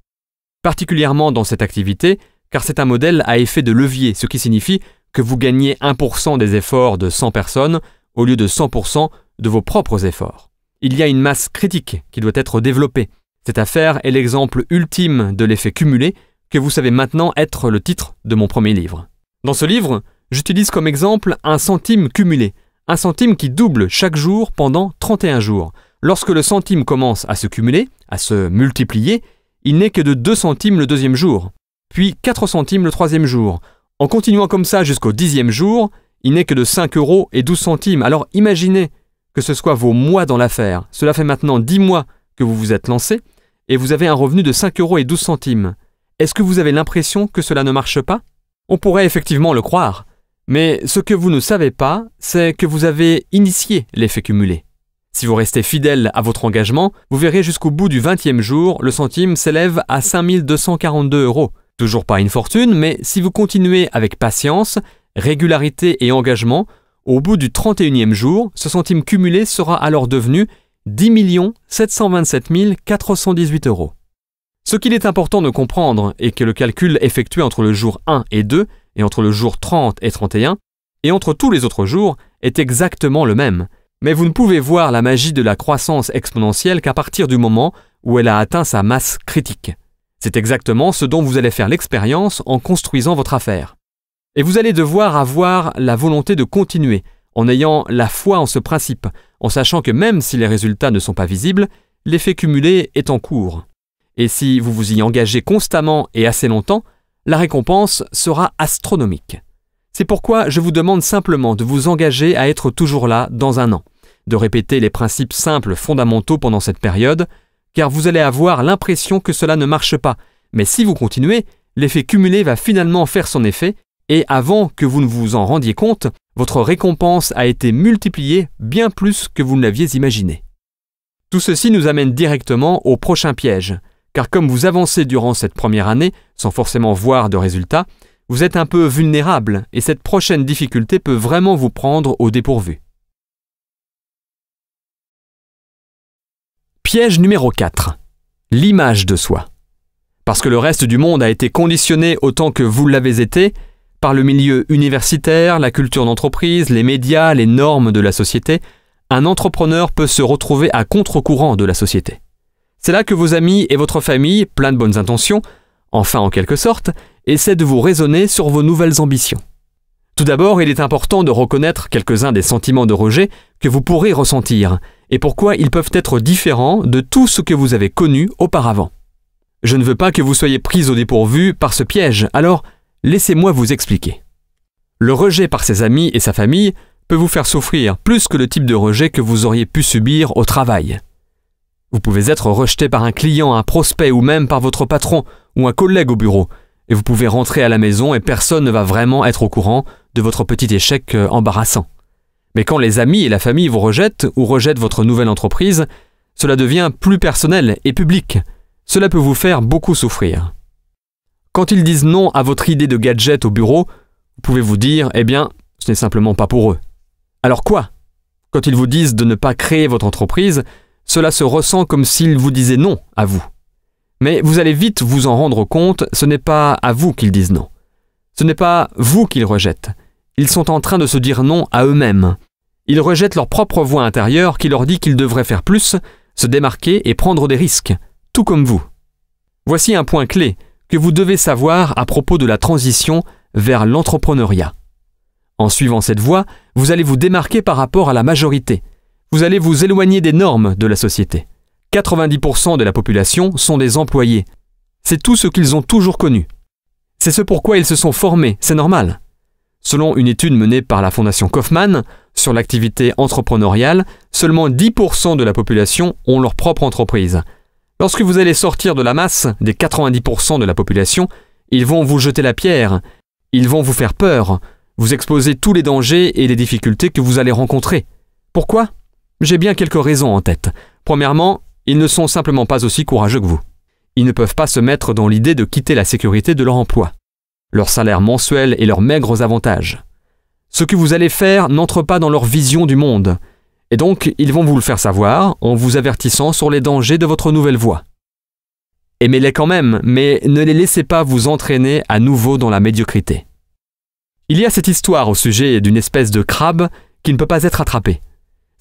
[SPEAKER 2] Particulièrement dans cette activité, car c'est un modèle à effet de levier, ce qui signifie que vous gagnez 1% des efforts de 100 personnes au lieu de 100% de vos propres efforts. Il y a une masse critique qui doit être développée. Cette affaire est l'exemple ultime de l'effet cumulé que vous savez maintenant être le titre de mon premier livre. Dans ce livre, j'utilise comme exemple un centime cumulé. Un centime qui double chaque jour pendant 31 jours. Lorsque le centime commence à se cumuler, à se multiplier, il n'est que de 2 centimes le 2e jour, puis 4 centimes le 3e jour. En continuant comme ça jusqu'au 10e jour, il n'est que de 5 € et 12 centimes. Alors imaginez que ce soit vos mois dans l'affaire. Cela fait maintenant 10 mois que vous vous êtes lancé et vous avez un revenu de 5 € et 12 centimes. Est-ce que vous avez l'impression que cela ne marche pas? On pourrait effectivement le croire. Mais ce que vous ne savez pas, c'est que vous avez initié l'effet cumulé. Si vous restez fidèle à votre engagement, vous verrez jusqu'au bout du 20e jour, le centime s'élève à 5 242 €. Toujours pas une fortune, mais si vous continuez avec patience, régularité et engagement, au bout du 31e jour, ce centime cumulé sera alors devenu 10 727 418 €. Ce qu'il est important de comprendre est que le calcul effectué entre le jour 1 et 2, et entre le jour 30 et 31, et entre tous les autres jours, est exactement le même. Mais vous ne pouvez voir la magie de la croissance exponentielle qu'à partir du moment où elle a atteint sa masse critique. C'est exactement ce dont vous allez faire l'expérience en construisant votre affaire. Et vous allez devoir avoir la volonté de continuer, en ayant la foi en ce principe, en sachant que même si les résultats ne sont pas visibles, l'effet cumulé est en cours. Et si vous vous y engagez constamment et assez longtemps, la récompense sera astronomique. C'est pourquoi je vous demande simplement de vous engager à être toujours là dans un an, de répéter les principes simples fondamentaux pendant cette période, car vous allez avoir l'impression que cela ne marche pas. Mais si vous continuez, l'effet cumulé va finalement faire son effet, et avant que vous ne vous en rendiez compte, votre récompense a été multipliée bien plus que vous ne l'aviez imaginé. Tout ceci nous amène directement au prochain piège, car comme vous avancez durant cette première année, sans forcément voir de résultats, vous êtes un peu vulnérable, et cette prochaine difficulté peut vraiment vous prendre au dépourvu. Piège numéro 4. L'image de soi. Parce que le reste du monde a été conditionné autant que vous l'avez été, par le milieu universitaire, la culture d'entreprise, les médias, les normes de la société, un entrepreneur peut se retrouver à contre-courant de la société. C'est là que vos amis et votre famille, plein de bonnes intentions, enfin en quelque sorte, essaient de vous raisonner sur vos nouvelles ambitions. Tout d'abord, il est important de reconnaître quelques-uns des sentiments de rejet que vous pourrez ressentir, et pourquoi ils peuvent être différents de tout ce que vous avez connu auparavant. Je ne veux pas que vous soyez pris au dépourvu par ce piège, alors laissez-moi vous expliquer. Le rejet par ses amis et sa famille peut vous faire souffrir plus que le type de rejet que vous auriez pu subir au travail. Vous pouvez être rejeté par un client, un prospect ou même par votre patron ou un collègue au bureau, et vous pouvez rentrer à la maison et personne ne va vraiment être au courant de votre petit échec embarrassant. Mais quand les amis et la famille vous rejettent ou rejettent votre nouvelle entreprise, cela devient plus personnel et public. Cela peut vous faire beaucoup souffrir. Quand ils disent non à votre idée de gadget au bureau, vous pouvez vous dire « Eh bien, ce n'est simplement pas pour eux ». Alors quoi? Quand ils vous disent de ne pas créer votre entreprise, cela se ressent comme s'ils vous disaient non à vous. Mais vous allez vite vous en rendre compte, ce n'est pas à vous qu'ils disent non. Ce n'est pas vous qu'ils rejettent. Ils sont en train de se dire non à eux-mêmes. Ils rejettent leur propre voix intérieure qui leur dit qu'ils devraient faire plus, se démarquer et prendre des risques, tout comme vous. Voici un point clé que vous devez savoir à propos de la transition vers l'entrepreneuriat. En suivant cette voie, vous allez vous démarquer par rapport à la majorité. Vous allez vous éloigner des normes de la société. 90% de la population sont des employés. C'est tout ce qu'ils ont toujours connu. C'est ce pourquoi ils se sont formés, c'est normal. Selon une étude menée par la Fondation Kauffman sur l'activité entrepreneuriale, seulement 10% de la population ont leur propre entreprise. Lorsque vous allez sortir de la masse des 90% de la population, ils vont vous jeter la pierre, ils vont vous faire peur, vous exposer tous les dangers et les difficultés que vous allez rencontrer. Pourquoi ? J'ai bien quelques raisons en tête. Premièrement, ils ne sont simplement pas aussi courageux que vous. Ils ne peuvent pas se mettre dans l'idée de quitter la sécurité de leur emploi, leur salaire mensuel et leurs maigres avantages. Ce que vous allez faire n'entre pas dans leur vision du monde, et donc ils vont vous le faire savoir en vous avertissant sur les dangers de votre nouvelle voie. Aimez-les quand même, mais ne les laissez pas vous entraîner à nouveau dans la médiocrité. Il y a cette histoire au sujet d'une espèce de crabe qui ne peut pas être attrapée.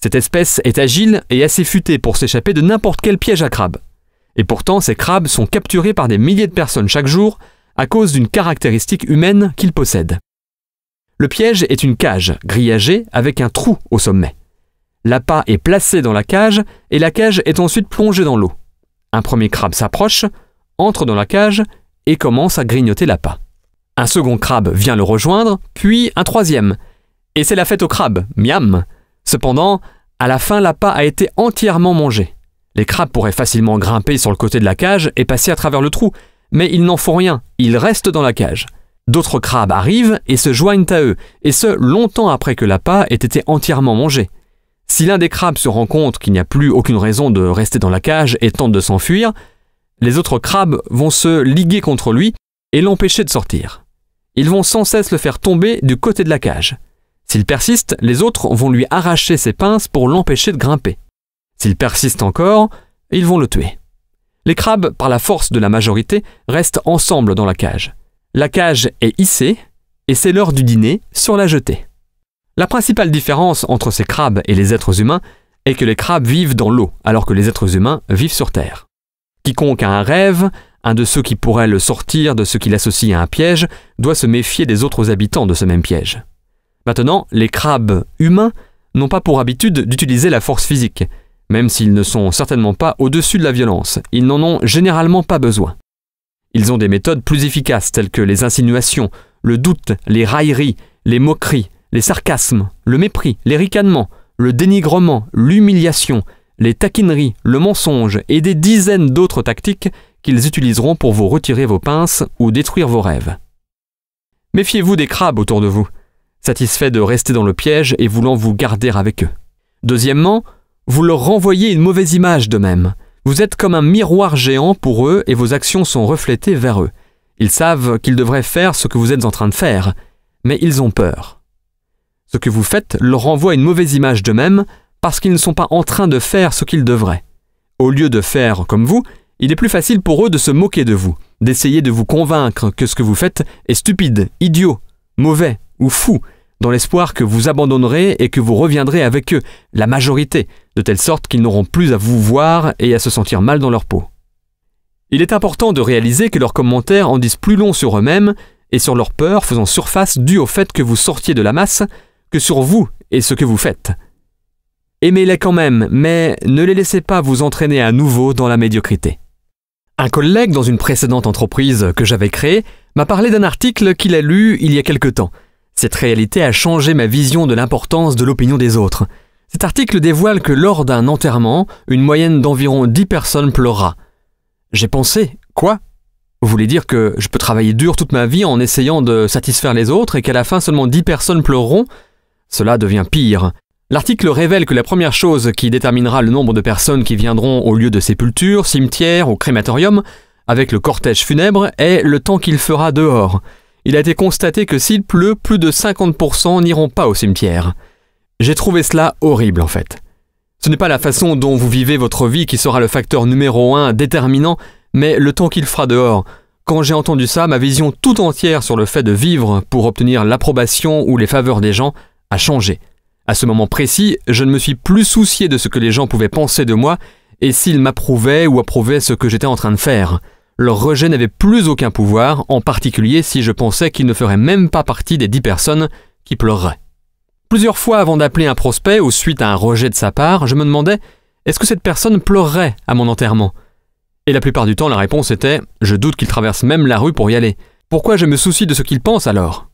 [SPEAKER 2] Cette espèce est agile et assez futée pour s'échapper de n'importe quel piège à crabe. Et pourtant, ces crabes sont capturés par des milliers de personnes chaque jour à cause d'une caractéristique humaine qu'ils possèdent. Le piège est une cage grillagée avec un trou au sommet. L'appât est placé dans la cage et la cage est ensuite plongée dans l'eau. Un premier crabe s'approche, entre dans la cage et commence à grignoter l'appât. Un second crabe vient le rejoindre, puis un troisième. Et c'est la fête aux crabes, miam! Cependant, à la fin, l'appât a été entièrement mangé. Les crabes pourraient facilement grimper sur le côté de la cage et passer à travers le trou, mais ils n'en font rien, ils restent dans la cage. D'autres crabes arrivent et se joignent à eux, et ce, longtemps après que l'appât ait été entièrement mangé. Si l'un des crabes se rend compte qu'il n'y a plus aucune raison de rester dans la cage et tente de s'enfuir, les autres crabes vont se liguer contre lui et l'empêcher de sortir. Ils vont sans cesse le faire tomber du côté de la cage. S'il persiste, les autres vont lui arracher ses pinces pour l'empêcher de grimper. S'il persiste encore, ils vont le tuer. Les crabes, par la force de la majorité, restent ensemble dans la cage. La cage est hissée et c'est l'heure du dîner sur la jetée. La principale différence entre ces crabes et les êtres humains est que les crabes vivent dans l'eau alors que les êtres humains vivent sur Terre. Quiconque a un rêve, un de ceux qui pourraient le sortir de ce qu'il associe à un piège, doit se méfier des autres habitants de ce même piège. Maintenant, les crabes humains n'ont pas pour habitude d'utiliser la force physique. Même s'ils ne sont certainement pas au-dessus de la violence, ils n'en ont généralement pas besoin. Ils ont des méthodes plus efficaces telles que les insinuations, le doute, les railleries, les moqueries, les sarcasmes, le mépris, les ricanements, le dénigrement, l'humiliation, les taquineries, le mensonge et des dizaines d'autres tactiques qu'ils utiliseront pour vous retirer vos pinces ou détruire vos rêves. Méfiez-vous des crabes autour de vous, satisfaits de rester dans le piège et voulant vous garder avec eux. Deuxièmement, vous leur renvoyez une mauvaise image d'eux-mêmes. Vous êtes comme un miroir géant pour eux et vos actions sont reflétées vers eux. Ils savent qu'ils devraient faire ce que vous êtes en train de faire, mais ils ont peur. Ce que vous faites leur renvoie une mauvaise image d'eux-mêmes parce qu'ils ne sont pas en train de faire ce qu'ils devraient. Au lieu de faire comme vous, il est plus facile pour eux de se moquer de vous, d'essayer de vous convaincre que ce que vous faites est stupide, idiot, mauvais ou fou, dans l'espoir que vous abandonnerez et que vous reviendrez avec eux, la majorité, de telle sorte qu'ils n'auront plus à vous voir et à se sentir mal dans leur peau. Il est important de réaliser que leurs commentaires en disent plus long sur eux-mêmes et sur leurs peurs faisant surface dues au fait que vous sortiez de la masse que sur vous et ce que vous faites. Aimez-les quand même, mais ne les laissez pas vous entraîner à nouveau dans la médiocrité. Un collègue dans une précédente entreprise que j'avais créée m'a parlé d'un article qu'il a lu il y a quelque temps. Cette réalité a changé ma vision de l'importance de l'opinion des autres. Cet article dévoile que lors d'un enterrement, une moyenne d'environ 10 personnes pleurera. J'ai pensé, quoi ? Vous voulez dire que je peux travailler dur toute ma vie en essayant de satisfaire les autres et qu'à la fin seulement 10 personnes pleureront ? Cela devient pire. L'article révèle que la première chose qui déterminera le nombre de personnes qui viendront au lieu de sépulture, cimetière ou crématorium, avec le cortège funèbre, est le temps qu'il fera dehors. Il a été constaté que s'il pleut, plus de 50% n'iront pas au cimetière. J'ai trouvé cela horrible en fait. Ce n'est pas la façon dont vous vivez votre vie qui sera le facteur numéro 1 déterminant, mais le temps qu'il fera dehors. Quand j'ai entendu ça, ma vision tout entière sur le fait de vivre pour obtenir l'approbation ou les faveurs des gens a changé. À ce moment précis, je ne me suis plus soucié de ce que les gens pouvaient penser de moi et s'ils m'approuvaient ou approuvaient ce que j'étais en train de faire. Leur rejet n'avait plus aucun pouvoir, en particulier si je pensais qu'ils ne feraient même pas partie des 10 personnes qui pleureraient. Plusieurs fois avant d'appeler un prospect ou suite à un rejet de sa part, je me demandais « Est-ce que cette personne pleurerait à mon enterrement ?» Et la plupart du temps, la réponse était « Je doute qu'il traverse même la rue pour y aller. Pourquoi je me soucie de ce qu'il pense alors ?»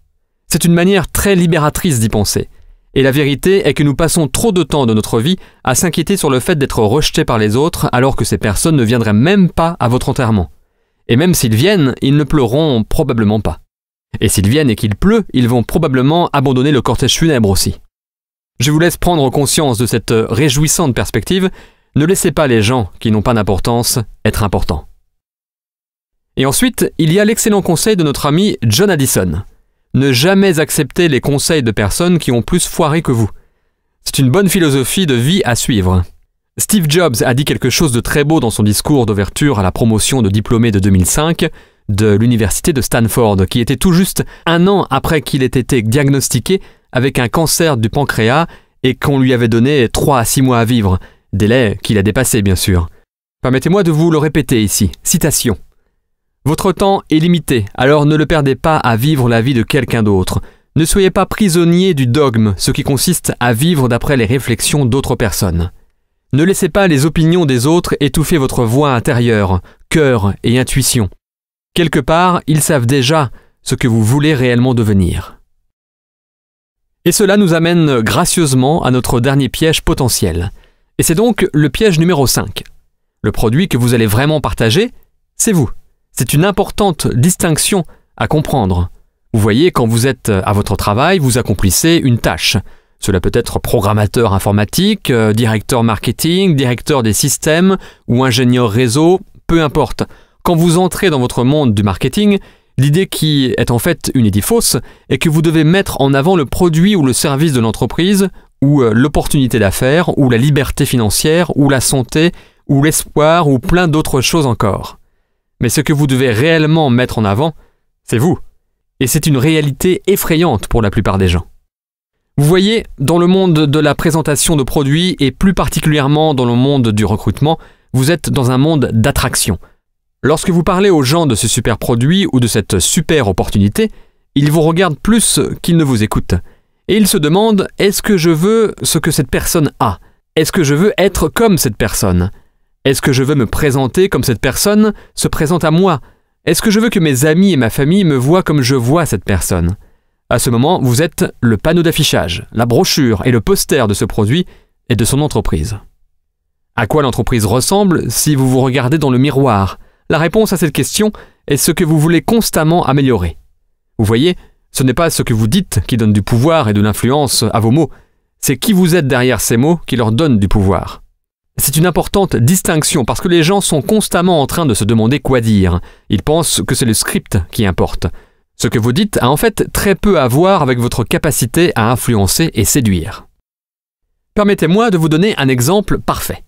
[SPEAKER 2] C'est une manière très libératrice d'y penser. Et la vérité est que nous passons trop de temps de notre vie à s'inquiéter sur le fait d'être rejetés par les autres alors que ces personnes ne viendraient même pas à votre enterrement. Et même s'ils viennent, ils ne pleureront probablement pas. Et s'ils viennent et qu'il pleut, ils vont probablement abandonner le cortège funèbre aussi. Je vous laisse prendre conscience de cette réjouissante perspective. Ne laissez pas les gens qui n'ont pas d'importance être importants. Et ensuite, il y a l'excellent conseil de notre ami John Addison. Ne jamais accepter les conseils de personnes qui ont plus foiré que vous. C'est une bonne philosophie de vie à suivre. Steve Jobs a dit quelque chose de très beau dans son discours d'ouverture à la promotion de diplômés de 2005 de l'université de Stanford, qui était tout juste 1 an après qu'il ait été diagnostiqué avec un cancer du pancréas et qu'on lui avait donné 3 à 6 mois à vivre, délai qu'il a dépassé bien sûr. Permettez-moi de vous le répéter ici, citation. « Votre temps est limité, alors ne le perdez pas à vivre la vie de quelqu'un d'autre. Ne soyez pas prisonnier du dogme, ce qui consiste à vivre d'après les réflexions d'autres personnes. Ne laissez pas les opinions des autres étouffer votre voix intérieure, cœur et intuition. Quelque part, ils savent déjà ce que vous voulez réellement devenir. » Et cela nous amène gracieusement à notre dernier piège potentiel. Et c'est donc le piège numéro 5. Le produit que vous allez vraiment partager, c'est vous. C'est une importante distinction à comprendre. Vous voyez, quand vous êtes à votre travail, vous accomplissez une tâche. Cela peut être programmateur informatique, directeur marketing, directeur des systèmes ou ingénieur réseau, peu importe. Quand vous entrez dans votre monde du marketing, l'idée qui est en fait une idée fausse est que vous devez mettre en avant le produit ou le service de l'entreprise, ou l'opportunité d'affaires, ou la liberté financière, ou la santé, ou l'espoir, ou plein d'autres choses encore. Mais ce que vous devez réellement mettre en avant, c'est vous. Et c'est une réalité effrayante pour la plupart des gens. Vous voyez, dans le monde de la présentation de produits et plus particulièrement dans le monde du recrutement, vous êtes dans un monde d'attraction. Lorsque vous parlez aux gens de ce super produit ou de cette super opportunité, ils vous regardent plus qu'ils ne vous écoutent. et il se demande « Est-ce que je veux ce que cette personne a ? Est-ce que je veux être comme cette personne ? Est-ce que je veux me présenter comme cette personne se présente à moi ? Est-ce que je veux que mes amis et ma famille me voient comme je vois cette personne ?» À ce moment, vous êtes le panneau d'affichage, la brochure et le poster de ce produit et de son entreprise. À quoi l'entreprise ressemble si vous vous regardez dans le miroir ? La réponse à cette question est ce que vous voulez constamment améliorer. Vous voyez, ce n'est pas ce que vous dites qui donne du pouvoir et de l'influence à vos mots, c'est qui vous êtes derrière ces mots qui leur donne du pouvoir. C'est une importante distinction parce que les gens sont constamment en train de se demander quoi dire. Ils pensent que c'est le script qui importe. Ce que vous dites a en fait très peu à voir avec votre capacité à influencer et séduire. Permettez-moi de vous donner un exemple parfait.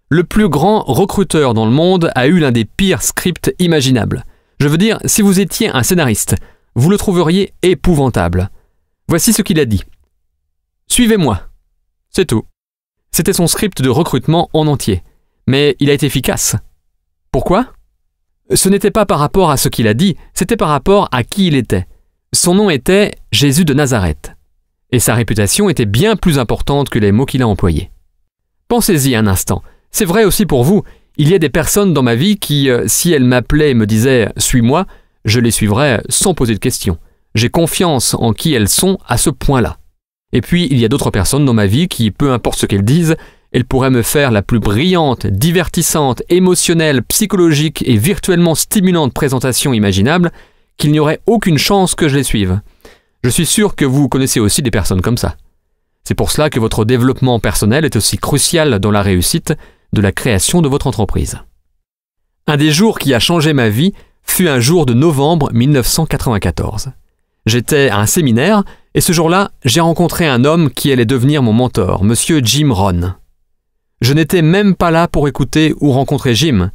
[SPEAKER 2] Le plus grand recruteur dans le monde a eu l'un des pires scripts imaginables. Je veux dire, si vous étiez un scénariste, vous le trouveriez épouvantable. Voici ce qu'il a dit. « Suivez-moi. » C'est tout. C'était son script de recrutement en entier. Mais il a été efficace. Pourquoi ? Ce n'était pas par rapport à ce qu'il a dit, c'était par rapport à qui il était. Son nom était Jésus de Nazareth. Et sa réputation était bien plus importante que les mots qu'il a employés. Pensez-y un instant. C'est vrai aussi pour vous. Il y a des personnes dans ma vie qui, si elles m'appelaient et me disaient « suis-moi », je les suivrais sans poser de questions. J'ai confiance en qui elles sont à ce point-là. Et puis, il y a d'autres personnes dans ma vie qui, peu importe ce qu'elles disent, elles pourraient me faire la plus brillante, divertissante, émotionnelle, psychologique et virtuellement stimulante présentation imaginable, qu'il n'y aurait aucune chance que je les suive. Je suis sûr que vous connaissez aussi des personnes comme ça. C'est pour cela que votre développement personnel est aussi crucial dans la réussite de la création de votre entreprise. Un des jours qui a changé ma vie fut un jour de novembre 1994. J'étais à un séminaire et ce jour-là, j'ai rencontré un homme qui allait devenir mon mentor, Monsieur Jim Rohn. Je n'étais même pas là pour écouter ou rencontrer Jim.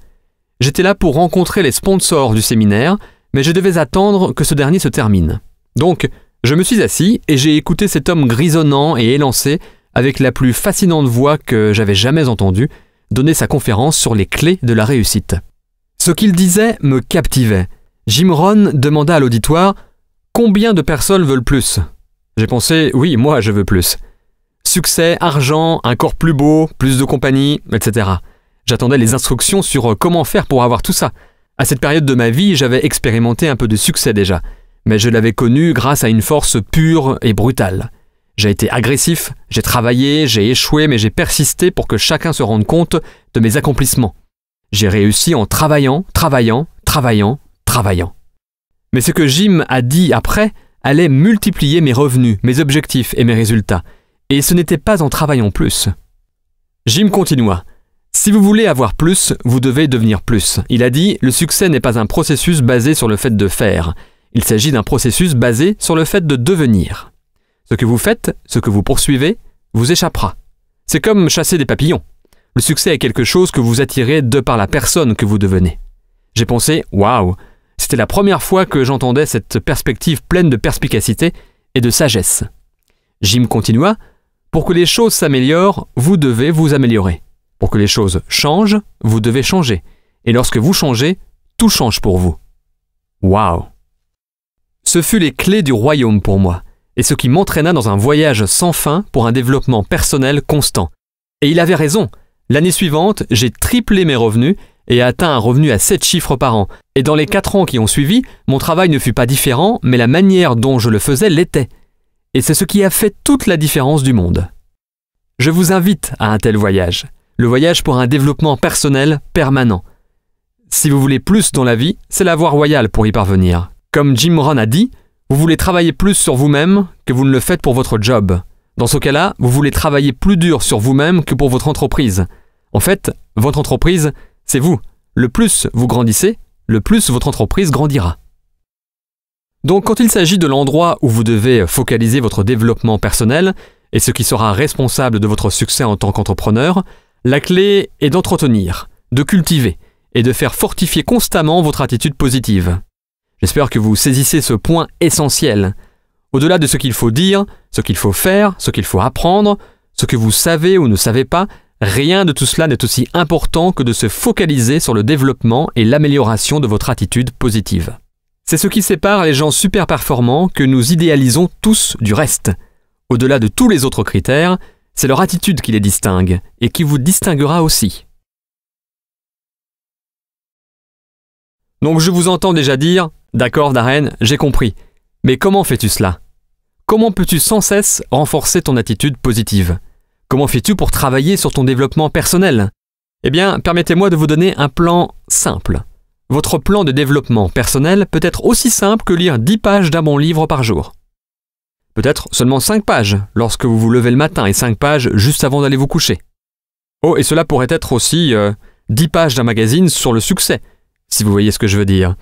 [SPEAKER 2] J'étais là pour rencontrer les sponsors du séminaire, mais je devais attendre que ce dernier se termine. Donc, je me suis assis et j'ai écouté cet homme grisonnant et élancé, avec la plus fascinante voix que j'avais jamais entendue, donner sa conférence sur les clés de la réussite. Ce qu'il disait me captivait. Jim Rohn demanda à l'auditoire « Combien de personnes veulent plus ?» J'ai pensé « Oui, moi je veux plus. » Succès, argent, un corps plus beau, plus de compagnie, etc. J'attendais les instructions sur comment faire pour avoir tout ça. À cette période de ma vie, j'avais expérimenté un peu de succès déjà, mais je l'avais connu grâce à une force pure et brutale. J'ai été agressif, j'ai travaillé, j'ai échoué, mais j'ai persisté pour que chacun se rende compte de mes accomplissements. J'ai réussi en travaillant. Mais ce que Jim a dit après allait multiplier mes revenus, mes objectifs et mes résultats. Et ce n'était pas en travaillant plus. Jim continua. « Si vous voulez avoir plus, vous devez devenir plus. » Il a dit « Le succès n'est pas un processus basé sur le fait de faire. Il s'agit d'un processus basé sur le fait de devenir. Ce que vous faites, ce que vous poursuivez, vous échappera. C'est comme chasser des papillons. Le succès est quelque chose que vous attirez de par la personne que vous devenez. » J'ai pensé « Waouh !» C'était la première fois que j'entendais cette perspective pleine de perspicacité et de sagesse. Jim continua « Pour que les choses s'améliorent, vous devez vous améliorer. Pour que les choses changent, vous devez changer. Et lorsque vous changez, tout change pour vous. » Waouh ! Ce fut les clés du royaume pour moi, et ce qui m'entraîna dans un voyage sans fin pour un développement personnel constant. Et il avait raison. L'année suivante, j'ai triplé mes revenus et atteint un revenu à 7 chiffres par an. Et dans les 4 ans qui ont suivi, mon travail ne fut pas différent, mais la manière dont je le faisais l'était. Et c'est ce qui a fait toute la différence du monde. Je vous invite à un tel voyage. Le voyage pour un développement personnel permanent. Si vous voulez plus dans la vie, c'est la voie royale pour y parvenir. Comme Jim Rohn a dit, vous voulez travailler plus sur vous-même que vous ne le faites pour votre job. Dans ce cas-là, vous voulez travailler plus dur sur vous-même que pour votre entreprise. En fait, votre entreprise, c'est vous. Le plus vous grandissez, le plus votre entreprise grandira. Donc, quand il s'agit de l'endroit où vous devez focaliser votre développement personnel et ce qui sera responsable de votre succès en tant qu'entrepreneur, la clé est d'entretenir, de cultiver et de faire fortifier constamment votre attitude positive. J'espère que vous saisissez ce point essentiel. Au-delà de ce qu'il faut dire, ce qu'il faut faire, ce qu'il faut apprendre, ce que vous savez ou ne savez pas, rien de tout cela n'est aussi important que de se focaliser sur le développement et l'amélioration de votre attitude positive. C'est ce qui sépare les gens super performants que nous idéalisons tous du reste. Au-delà de tous les autres critères, c'est leur attitude qui les distingue et qui vous distinguera aussi. Donc je vous entends déjà dire « D'accord Darren, j'ai compris. Mais comment fais-tu cela ? Comment peux-tu sans cesse renforcer ton attitude positive ? Comment fais-tu pour travailler sur ton développement personnel ? » Eh bien, permettez-moi de vous donner un plan simple. Votre plan de développement personnel peut être aussi simple que lire 10 pages d'un bon livre par jour. Peut-être seulement 5 pages lorsque vous vous levez le matin et 5 pages juste avant d'aller vous coucher. Oh, et cela pourrait être aussi 10 pages d'un magazine sur le succès, si vous voyez ce que je veux dire.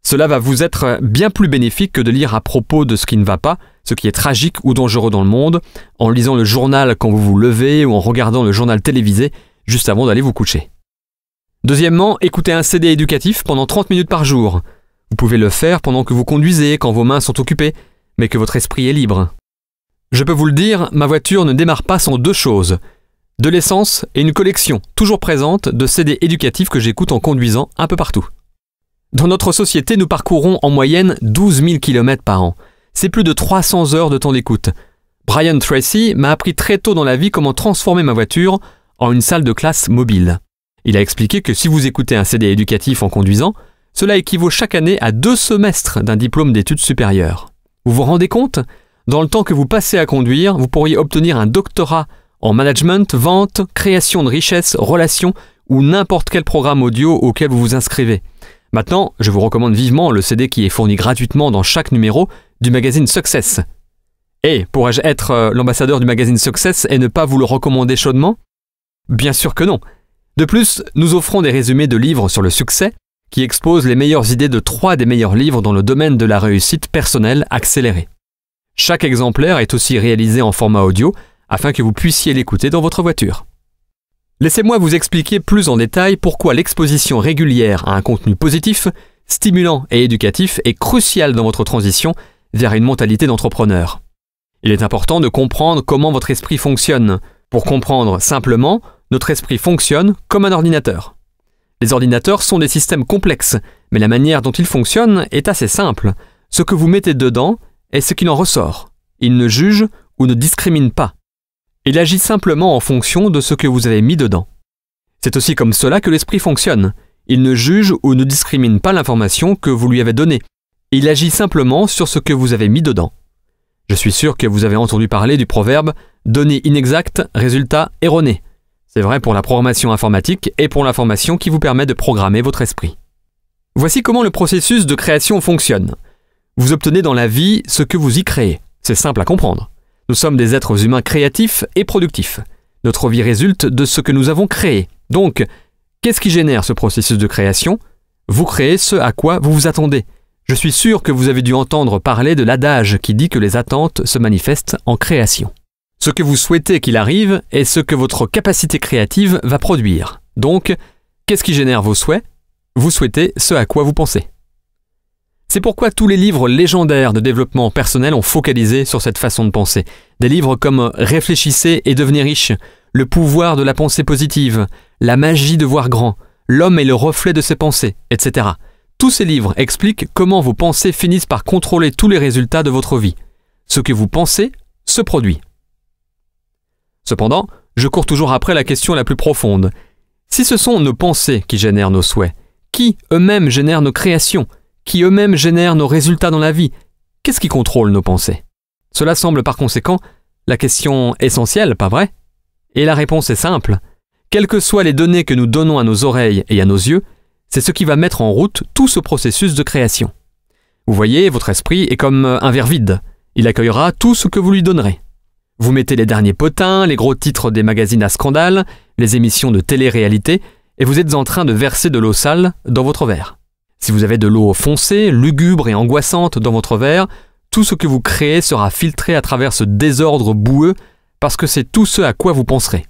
[SPEAKER 2] Cela va vous être bien plus bénéfique que de lire à propos de ce qui ne va pas, ce qui est tragique ou dangereux dans le monde, en lisant le journal quand vous vous levez ou en regardant le journal télévisé juste avant d'aller vous coucher. Deuxièmement, écoutez un CD éducatif pendant 30 minutes par jour. Vous pouvez le faire pendant que vous conduisez, quand vos mains sont occupées, mais que votre esprit est libre. Je peux vous le dire, ma voiture ne démarre pas sans 2 choses. De l'essence et une collection, toujours présente, de CD éducatifs que j'écoute en conduisant un peu partout. Dans notre société, nous parcourons en moyenne 12 000 km par an. C'est plus de 300 heures de temps d'écoute. Brian Tracy m'a appris très tôt dans la vie comment transformer ma voiture en une salle de classe mobile. Il a expliqué que si vous écoutez un CD éducatif en conduisant, cela équivaut chaque année à 2 semestres d'un diplôme d'études supérieures. Vous vous rendez compte ? Dans le temps que vous passez à conduire, vous pourriez obtenir un doctorat en management, vente, création de richesses, relations ou n'importe quel programme audio auquel vous vous inscrivez. Maintenant, je vous recommande vivement le CD qui est fourni gratuitement dans chaque numéro du magazine Success. Et pourrais-je être l'ambassadeur du magazine Success et ne pas vous le recommander chaudement ? Bien sûr que non. De plus, nous offrons des résumés de livres sur le succès qui exposent les meilleures idées de 3 des meilleurs livres dans le domaine de la réussite personnelle accélérée. Chaque exemplaire est aussi réalisé en format audio afin que vous puissiez l'écouter dans votre voiture. Laissez-moi vous expliquer plus en détail pourquoi l'exposition régulière à un contenu positif, stimulant et éducatif est cruciale dans votre transition vers une mentalité d'entrepreneur. Il est important de comprendre comment votre esprit fonctionne. Pour comprendre simplement, notre esprit fonctionne comme un ordinateur. Les ordinateurs sont des systèmes complexes, mais la manière dont ils fonctionnent est assez simple. Ce que vous mettez dedans est ce qu'il en ressort. Il ne juge ou ne discrimine pas. Il agit simplement en fonction de ce que vous avez mis dedans. C'est aussi comme cela que l'esprit fonctionne. Il ne juge ou ne discrimine pas l'information que vous lui avez donnée. Il agit simplement sur ce que vous avez mis dedans. Je suis sûr que vous avez entendu parler du proverbe « données inexactes, résultats erronés ». C'est vrai pour la programmation informatique et pour l'information qui vous permet de programmer votre esprit. Voici comment le processus de création fonctionne. Vous obtenez dans la vie ce que vous y créez. C'est simple à comprendre. Nous sommes des êtres humains créatifs et productifs. Notre vie résulte de ce que nous avons créé. Donc, qu'est-ce qui génère ce processus de création ? Vous créez ce à quoi vous vous attendez. Je suis sûr que vous avez dû entendre parler de l'adage qui dit que les attentes se manifestent en création. Ce que vous souhaitez qu'il arrive est ce que votre capacité créative va produire. Donc, qu'est-ce qui génère vos souhaits ? Vous souhaitez ce à quoi vous pensez. C'est pourquoi tous les livres légendaires de développement personnel ont focalisé sur cette façon de penser. Des livres comme « Réfléchissez et devenez riche »,« Le pouvoir de la pensée positive »,« La magie de voir grand »,« L'homme est le reflet de ses pensées », etc. Tous ces livres expliquent comment vos pensées finissent par contrôler tous les résultats de votre vie. Ce que vous pensez se produit. Cependant, je cours toujours après la question la plus profonde. Si ce sont nos pensées qui génèrent nos souhaits, qui eux-mêmes génèrent nos créations, qui eux-mêmes génèrent nos résultats dans la vie, qu'est-ce qui contrôle nos pensées ? Cela semble par conséquent la question essentielle, pas vrai ? Et la réponse est simple. Quelles que soient les données que nous donnons à nos oreilles et à nos yeux, c'est ce qui va mettre en route tout ce processus de création. Vous voyez, votre esprit est comme un verre vide. Il accueillera tout ce que vous lui donnerez. Vous mettez les derniers potins, les gros titres des magazines à scandale, les émissions de télé-réalité, et vous êtes en train de verser de l'eau sale dans votre verre. Si vous avez de l'eau foncée, lugubre et angoissante dans votre verre, tout ce que vous créez sera filtré à travers ce désordre boueux parce que c'est tout ce à quoi vous penserez.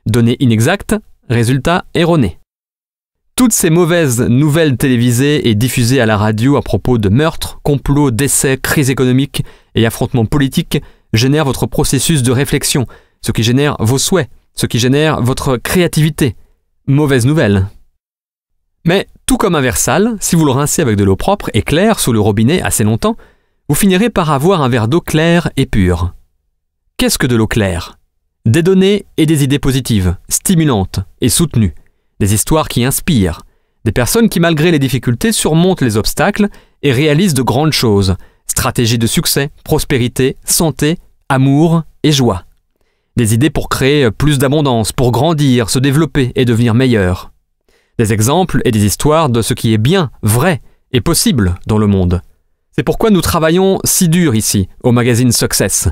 [SPEAKER 2] Données inexactes, résultats erronés. Toutes ces mauvaises nouvelles télévisées et diffusées à la radio à propos de meurtres, complots, décès, crises économiques et affrontements politiques génèrent votre processus de réflexion, ce qui génère vos souhaits, ce qui génère votre créativité. Mauvaise nouvelle. Mais tout comme un verre sale, si vous le rincez avec de l'eau propre et claire sous le robinet assez longtemps, vous finirez par avoir un verre d'eau claire et pure. Qu'est-ce que de l'eau claire? Des données et des idées positives, stimulantes et soutenues. Des histoires qui inspirent. Des personnes qui, malgré les difficultés, surmontent les obstacles et réalisent de grandes choses. Stratégies de succès, prospérité, santé, amour et joie. Des idées pour créer plus d'abondance, pour grandir, se développer et devenir meilleur. Des exemples et des histoires de ce qui est bien, vrai et possible dans le monde. C'est pourquoi nous travaillons si dur ici, au magazine Success.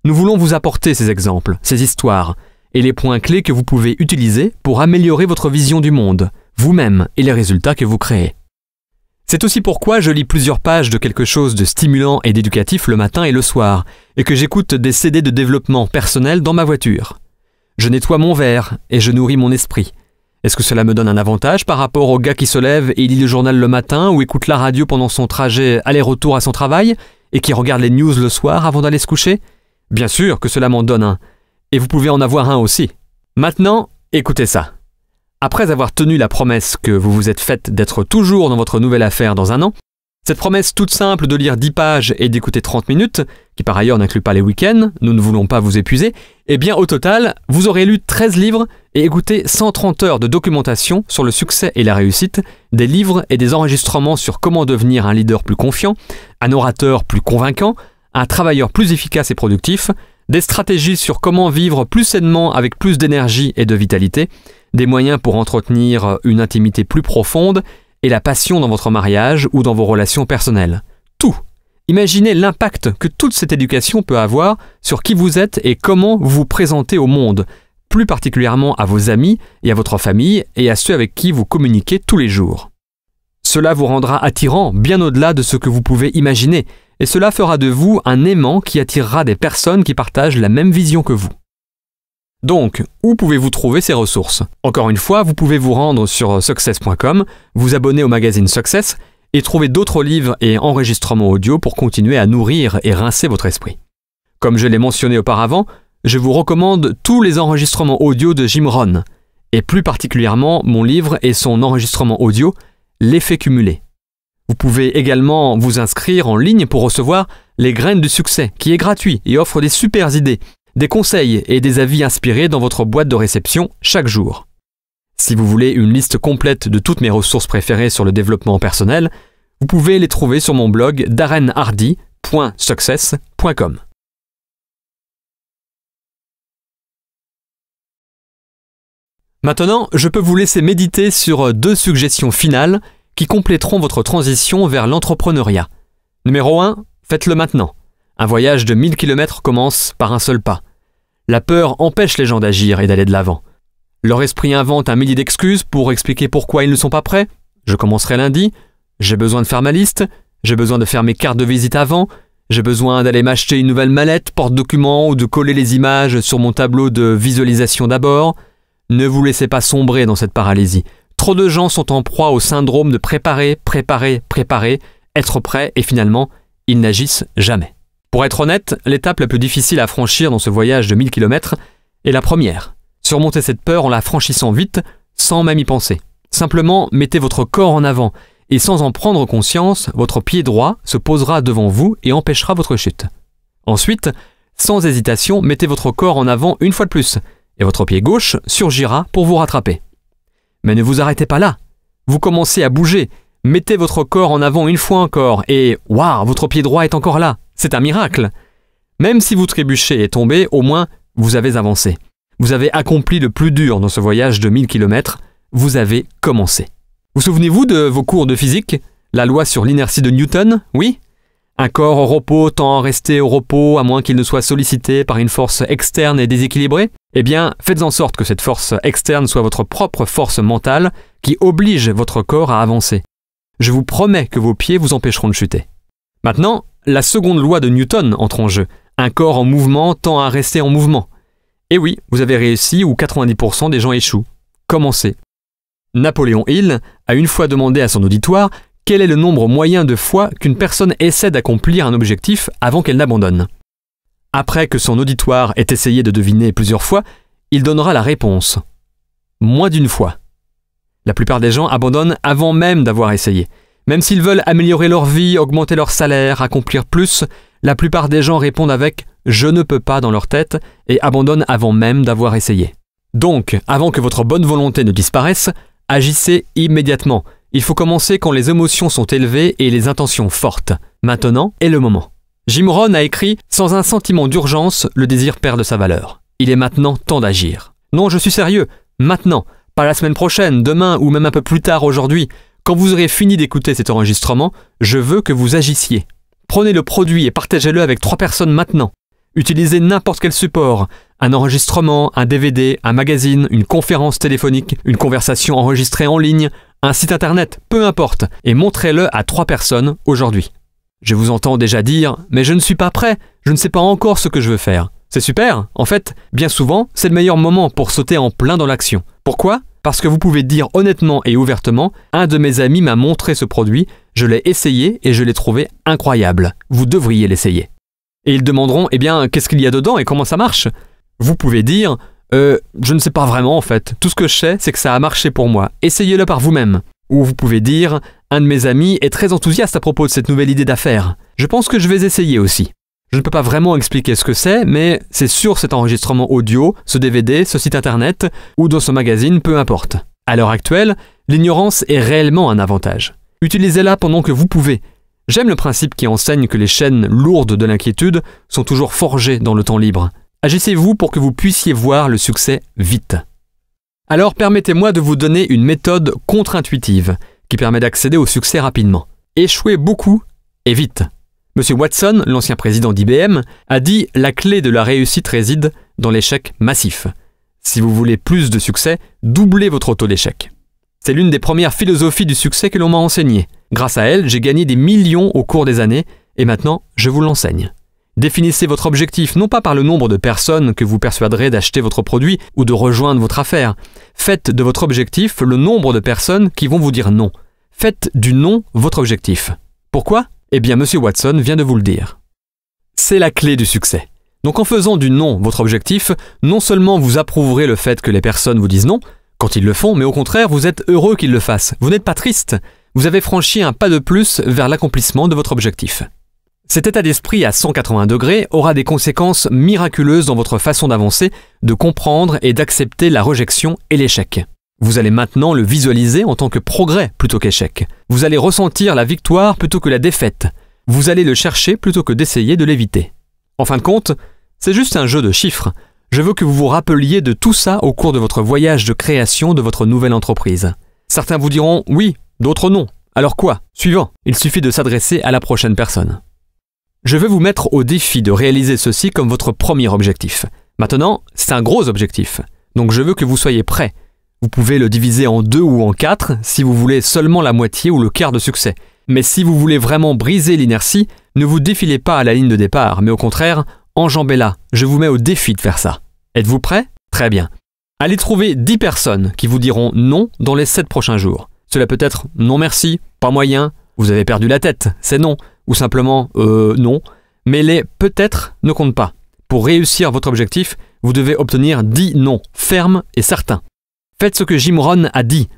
[SPEAKER 2] Nous voulons vous apporter ces exemples, ces histoires, et les points clés que vous pouvez utiliser pour améliorer votre vision du monde, vous-même et les résultats que vous créez. C'est aussi pourquoi je lis plusieurs pages de quelque chose de stimulant et d'éducatif le matin et le soir, et que j'écoute des CD de développement personnel dans ma voiture. Je nettoie mon verre et je nourris mon esprit. Est-ce que cela me donne un avantage par rapport au gars qui se lève et lit le journal le matin ou écoute la radio pendant son trajet aller-retour à son travail et qui regarde les news le soir avant d'aller se coucher? Bien sûr que cela m'en donne un. Et vous pouvez en avoir un aussi. Maintenant, écoutez ça. Après avoir tenu la promesse que vous vous êtes faite d'être toujours dans votre nouvelle affaire dans un an, cette promesse toute simple de lire 10 pages et d'écouter 30 minutes, qui par ailleurs n'inclut pas les week-ends, nous ne voulons pas vous épuiser, eh bien au total, vous aurez lu 13 livres et écouté 130 heures de documentation sur le succès et la réussite, des livres et des enregistrements sur comment devenir un leader plus confiant, un orateur plus convaincant, un travailleur plus efficace et productif, des stratégies sur comment vivre plus sainement avec plus d'énergie et de vitalité, des moyens pour entretenir une intimité plus profonde et la passion dans votre mariage ou dans vos relations personnelles. Tout. Imaginez l'impact que toute cette éducation peut avoir sur qui vous êtes et comment vous vous présentez au monde, plus particulièrement à vos amis et à votre famille et à ceux avec qui vous communiquez tous les jours. Cela vous rendra attirant bien au-delà de ce que vous pouvez imaginer, et cela fera de vous un aimant qui attirera des personnes qui partagent la même vision que vous. Donc, où pouvez-vous trouver ces ressources? Encore une fois, vous pouvez vous rendre sur success.com, vous abonner au magazine Success et trouver d'autres livres et enregistrements audio pour continuer à nourrir et rincer votre esprit. Comme je l'ai mentionné auparavant, je vous recommande tous les enregistrements audio de Jim Rohn, et plus particulièrement mon livre et son enregistrement audio, L'effet cumulé. Vous pouvez également vous inscrire en ligne pour recevoir Les graines du succès, qui est gratuit et offre des super idées, des conseils et des avis inspirés dans votre boîte de réception chaque jour. Si vous voulez une liste complète de toutes mes ressources préférées sur le développement personnel, vous pouvez les trouver sur mon blog darrenhardy.success.com. Maintenant, je peux vous laisser méditer sur 2 suggestions finales qui compléteront votre transition vers l'entrepreneuriat. Numéro 1, faites-le maintenant. Un voyage de 1000 km commence par un seul pas. La peur empêche les gens d'agir et d'aller de l'avant. Leur esprit invente un millier d'excuses pour expliquer pourquoi ils ne sont pas prêts. Je commencerai lundi. J'ai besoin de faire ma liste. J'ai besoin de faire mes cartes de visite avant. J'ai besoin d'aller m'acheter une nouvelle mallette, porte-documents ou de coller les images sur mon tableau de visualisation d'abord. Ne vous laissez pas sombrer dans cette paralysie. Trop de gens sont en proie au syndrome de préparer, être prêt et finalement, ils n'agissent jamais. Pour être honnête, l'étape la plus difficile à franchir dans ce voyage de 1000 km est la première. Surmontez cette peur en la franchissant vite, sans même y penser. Simplement, mettez votre corps en avant et sans en prendre conscience, votre pied droit se posera devant vous et empêchera votre chute. Ensuite, sans hésitation, mettez votre corps en avant une fois de plus et votre pied gauche surgira pour vous rattraper. Mais ne vous arrêtez pas là. Vous commencez à bouger. Mettez votre corps en avant une fois encore et waouh, votre pied droit est encore là. C'est un miracle. Même si vous trébuchez et tombez, au moins, vous avez avancé. Vous avez accompli le plus dur dans ce voyage de 1000 km. Vous avez commencé. Vous souvenez-vous de vos cours de physique? La loi sur l'inertie de Newton, oui? Un corps au repos tend à rester au repos à moins qu'il ne soit sollicité par une force externe et déséquilibrée? Eh bien, faites en sorte que cette force externe soit votre propre force mentale qui oblige votre corps à avancer. Je vous promets que vos pieds vous empêcheront de chuter. Maintenant, la seconde loi de Newton entre en jeu. Un corps en mouvement tend à rester en mouvement. Et oui, vous avez réussi où 90% des gens échouent. Commencez. Napoléon Hill a une fois demandé à son auditoire quel est le nombre moyen de fois qu'une personne essaie d'accomplir un objectif avant qu'elle n'abandonne. Après que son auditoire ait essayé de deviner plusieurs fois, il donnera la réponse. Moins d'une fois. La plupart des gens abandonnent avant même d'avoir essayé. Même s'ils veulent améliorer leur vie, augmenter leur salaire, accomplir plus, la plupart des gens répondent avec « je ne peux pas » dans leur tête et abandonnent avant même d'avoir essayé. Donc, avant que votre bonne volonté ne disparaisse, agissez immédiatement. Il faut commencer quand les émotions sont élevées et les intentions fortes. Maintenant est le moment. Jim Rohn a écrit « Sans un sentiment d'urgence, le désir perd de sa valeur. Il est maintenant temps d'agir. » Non, je suis sérieux. Maintenant. Pas la semaine prochaine, demain ou même un peu plus tard aujourd'hui. Quand vous aurez fini d'écouter cet enregistrement, je veux que vous agissiez. Prenez le produit et partagez-le avec 3 personnes maintenant. Utilisez n'importe quel support, un enregistrement, un DVD, un magazine, une conférence téléphonique, une conversation enregistrée en ligne, un site internet, peu importe, et montrez-le à 3 personnes aujourd'hui. Je vous entends déjà dire « mais je ne suis pas prêt, je ne sais pas encore ce que je veux faire ». C'est super, en fait, bien souvent, c'est le meilleur moment pour sauter en plein dans l'action. Pourquoi ? Parce que vous pouvez dire honnêtement et ouvertement « un de mes amis m'a montré ce produit, je l'ai essayé et je l'ai trouvé incroyable. Vous devriez l'essayer. » Et ils demanderont « eh bien, qu'est-ce qu'il y a dedans et comment ça marche ?» Vous pouvez dire « je ne sais pas vraiment en fait. Tout ce que je sais, c'est que ça a marché pour moi. Essayez-le par vous-même. » Ou vous pouvez dire « un de mes amis est très enthousiaste à propos de cette nouvelle idée d'affaires. Je pense que je vais essayer aussi. » Je ne peux pas vraiment expliquer ce que c'est, mais c'est sur cet enregistrement audio, ce DVD, ce site internet, ou dans ce magazine, peu importe. À l'heure actuelle, l'ignorance est réellement un avantage. Utilisez-la pendant que vous pouvez. J'aime le principe qui enseigne que les chaînes lourdes de l'inquiétude sont toujours forgées dans le temps libre. Agissez-vous pour que vous puissiez voir le succès vite. Alors permettez-moi de vous donner une méthode contre-intuitive qui permet d'accéder au succès rapidement. Échouez beaucoup et vite. Monsieur Watson, l'ancien président d'IBM, a dit « la clé de la réussite réside dans l'échec massif ». Si vous voulez plus de succès, doublez votre taux d'échec. C'est l'une des premières philosophies du succès que l'on m'a enseignée. Grâce à elle, j'ai gagné des millions au cours des années et maintenant, je vous l'enseigne. Définissez votre objectif non pas par le nombre de personnes que vous persuaderez d'acheter votre produit ou de rejoindre votre affaire. Faites de votre objectif le nombre de personnes qui vont vous dire non. Faites du non votre objectif. Pourquoi ? Eh bien, Monsieur Watson vient de vous le dire. C'est la clé du succès. Donc en faisant du non votre objectif, non seulement vous approuverez le fait que les personnes vous disent non, quand ils le font, mais au contraire, vous êtes heureux qu'ils le fassent. Vous n'êtes pas triste. Vous avez franchi un pas de plus vers l'accomplissement de votre objectif. Cet état d'esprit à 180 degrés aura des conséquences miraculeuses dans votre façon d'avancer, de comprendre et d'accepter la rejection et l'échec. Vous allez maintenant le visualiser en tant que progrès plutôt qu'échec. Vous allez ressentir la victoire plutôt que la défaite. Vous allez le chercher plutôt que d'essayer de l'éviter. En fin de compte, c'est juste un jeu de chiffres. Je veux que vous vous rappeliez de tout ça au cours de votre voyage de création de votre nouvelle entreprise. Certains vous diront oui, d'autres non. Alors quoi ? Suivant, il suffit de s'adresser à la prochaine personne. Je vais vous mettre au défi de réaliser ceci comme votre premier objectif. Maintenant, c'est un gros objectif. Donc je veux que vous soyez prêts. Vous pouvez le diviser en 2 ou en 4 si vous voulez seulement la moitié ou le quart de succès. Mais si vous voulez vraiment briser l'inertie, ne vous défilez pas à la ligne de départ, mais au contraire, enjambez-la. Je vous mets au défi de faire ça. Êtes-vous prêts ? Très bien. Allez trouver 10 personnes qui vous diront non dans les 7 prochains jours. Cela peut être non merci, pas moyen, vous avez perdu la tête, c'est non, ou simplement non. Mais les peut-être ne comptent pas. Pour réussir votre objectif, vous devez obtenir 10 non, fermes et certains. Faites ce que Jim Rohn a dit.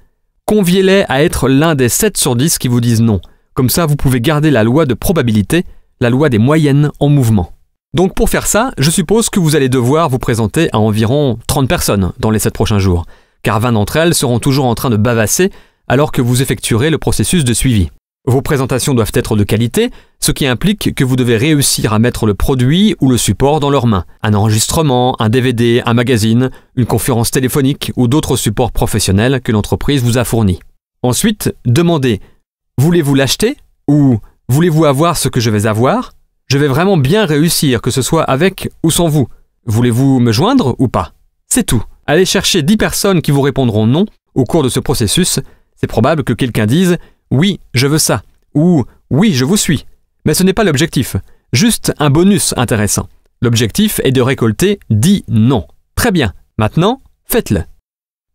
[SPEAKER 2] Conviez-les à être l'un des 7 sur 10 qui vous disent non. Comme ça, vous pouvez garder la loi de probabilité, la loi des moyennes en mouvement. Donc pour faire ça, je suppose que vous allez devoir vous présenter à environ 30 personnes dans les 7 prochains jours, car 20 d'entre elles seront toujours en train de bavasser alors que vous effectuerez le processus de suivi. Vos présentations doivent être de qualité, ce qui implique que vous devez réussir à mettre le produit ou le support dans leurs mains. Un enregistrement, un DVD, un magazine, une conférence téléphonique ou d'autres supports professionnels que l'entreprise vous a fournis. Ensuite, demandez « Voulez-vous l'acheter » ou « Voulez-vous avoir ce que je vais avoir ?» Je vais vraiment bien réussir, que ce soit avec ou sans vous. Voulez-vous me joindre ou pas ? C'est tout. Allez chercher 10 personnes qui vous répondront non au cours de ce processus. C'est probable que quelqu'un dise « Oui, je veux ça » ou « Oui, je vous suis ». Mais ce n'est pas l'objectif, juste un bonus intéressant. L'objectif est de récolter 10 non. Très bien, maintenant, faites-le.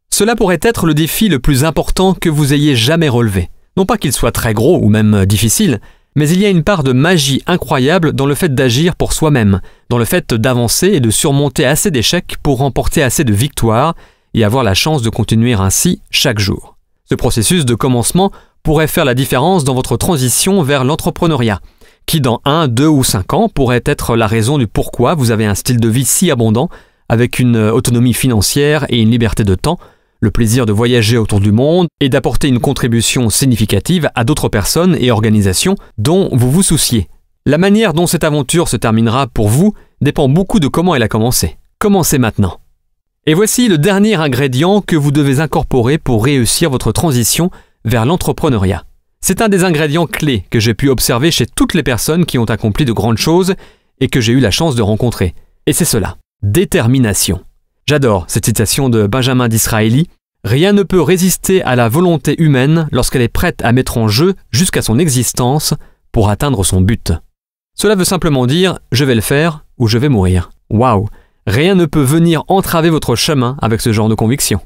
[SPEAKER 2] Cela pourrait être le défi le plus important que vous ayez jamais relevé. Non pas qu'il soit très gros ou même difficile, mais il y a une part de magie incroyable dans le fait d'agir pour soi-même, dans le fait d'avancer et de surmonter assez d'échecs pour remporter assez de victoires et avoir la chance de continuer ainsi chaque jour. Ce processus de commencement pourrait faire la différence dans votre transition vers l'entrepreneuriat, qui dans 1, 2 ou 5 ans pourrait être la raison du pourquoi vous avez un style de vie si abondant, avec une autonomie financière et une liberté de temps, le plaisir de voyager autour du monde et d'apporter une contribution significative à d'autres personnes et organisations dont vous vous souciez. La manière dont cette aventure se terminera pour vous dépend beaucoup de comment elle a commencé. Commencez maintenant. Et voici le dernier ingrédient que vous devez incorporer pour réussir votre transition vers l'entrepreneuriat. C'est un des ingrédients clés que j'ai pu observer chez toutes les personnes qui ont accompli de grandes choses et que j'ai eu la chance de rencontrer. Et c'est cela, détermination. J'adore cette citation de Benjamin Disraeli. « Rien ne peut résister à la volonté humaine lorsqu'elle est prête à mettre en jeu jusqu'à son existence pour atteindre son but. » Cela veut simplement dire « je vais le faire ou je vais mourir ». Waouh! Rien ne peut venir entraver votre chemin avec ce genre de conviction.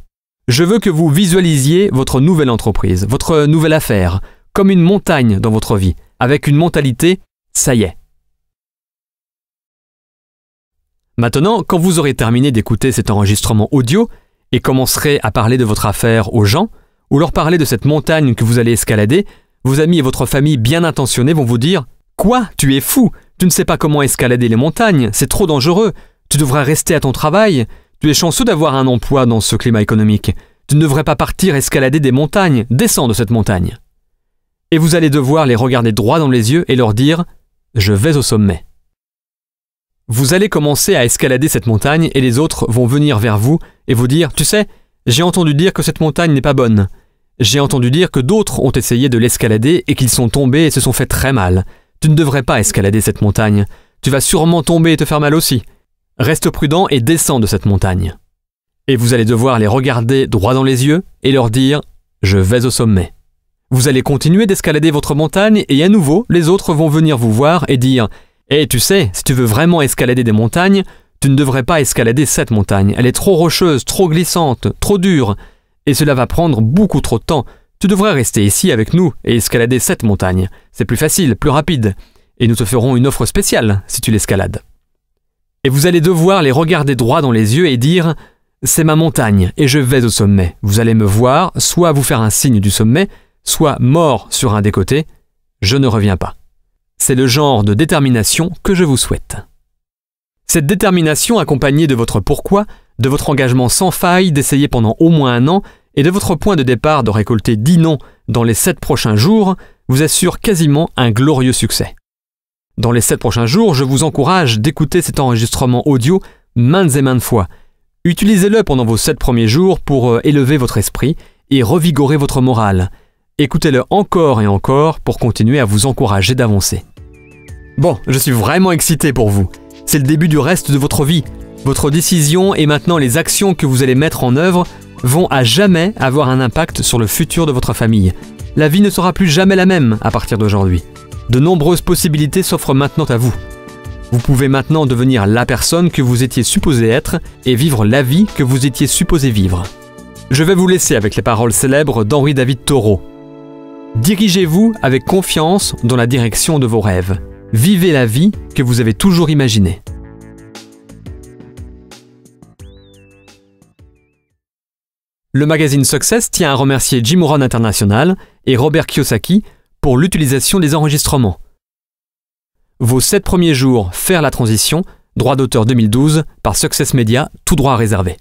[SPEAKER 2] Je veux que vous visualisiez votre nouvelle entreprise, votre nouvelle affaire, comme une montagne dans votre vie, avec une mentalité « ça y est ». Maintenant, quand vous aurez terminé d'écouter cet enregistrement audio et commencerez à parler de votre affaire aux gens, ou leur parler de cette montagne que vous allez escalader, vos amis et votre famille bien intentionnés vont vous dire « Quoi? Tu es fou! Tu ne sais pas comment escalader les montagnes, c'est trop dangereux! Tu devrais rester à ton travail! Tu es chanceux d'avoir un emploi dans ce climat économique! Tu ne devrais pas partir escalader des montagnes! Descends de cette montagne! » Et vous allez devoir les regarder droit dans les yeux et leur dire « Je vais au sommet ». Vous allez commencer à escalader cette montagne et les autres vont venir vers vous et vous dire « Tu sais, j'ai entendu dire que cette montagne n'est pas bonne. J'ai entendu dire que d'autres ont essayé de l'escalader et qu'ils sont tombés et se sont fait très mal. Tu ne devrais pas escalader cette montagne. Tu vas sûrement tomber et te faire mal aussi. Reste prudent et descends de cette montagne. » Et vous allez devoir les regarder droit dans les yeux et leur dire « Je vais au sommet. » Vous allez continuer d'escalader votre montagne et à nouveau, les autres vont venir vous voir et dire « Et tu sais, si tu veux vraiment escalader des montagnes, tu ne devrais pas escalader cette montagne. Elle est trop rocheuse, trop glissante, trop dure. Et cela va prendre beaucoup trop de temps. Tu devrais rester ici avec nous et escalader cette montagne. C'est plus facile, plus rapide. Et nous te ferons une offre spéciale si tu l'escalades. » Et vous allez devoir les regarder droit dans les yeux et dire « C'est ma montagne et je vais au sommet. Vous allez me voir, soit vous faire un signe du sommet, soit mort sur un des côtés. Je ne reviens pas. » C'est le genre de détermination que je vous souhaite. Cette détermination accompagnée de votre pourquoi, de votre engagement sans faille d'essayer pendant au moins 1 an et de votre point de départ de récolter 10 noms dans les 7 prochains jours vous assure quasiment un glorieux succès. Dans les 7 prochains jours, je vous encourage d'écouter cet enregistrement audio maintes et maintes fois. Utilisez-le pendant vos 7 premiers jours pour élever votre esprit et revigorer votre morale. Écoutez-le encore et encore pour continuer à vous encourager d'avancer. Bon, je suis vraiment excité pour vous. C'est le début du reste de votre vie. Votre décision et maintenant les actions que vous allez mettre en œuvre vont à jamais avoir un impact sur le futur de votre famille. La vie ne sera plus jamais la même à partir d'aujourd'hui. De nombreuses possibilités s'offrent maintenant à vous. Vous pouvez maintenant devenir la personne que vous étiez supposé être et vivre la vie que vous étiez supposé vivre. Je vais vous laisser avec les paroles célèbres d'Henri David Thoreau. Dirigez-vous avec confiance dans la direction de vos rêves. Vivez la vie que vous avez toujours imaginée. Le magazine Success tient à remercier Jim Rohn International et Robert Kiyosaki pour l'utilisation des enregistrements. Vos 7 premiers jours, faire la transition, droit d'auteur 2012 par Success Media, tout droit réservé.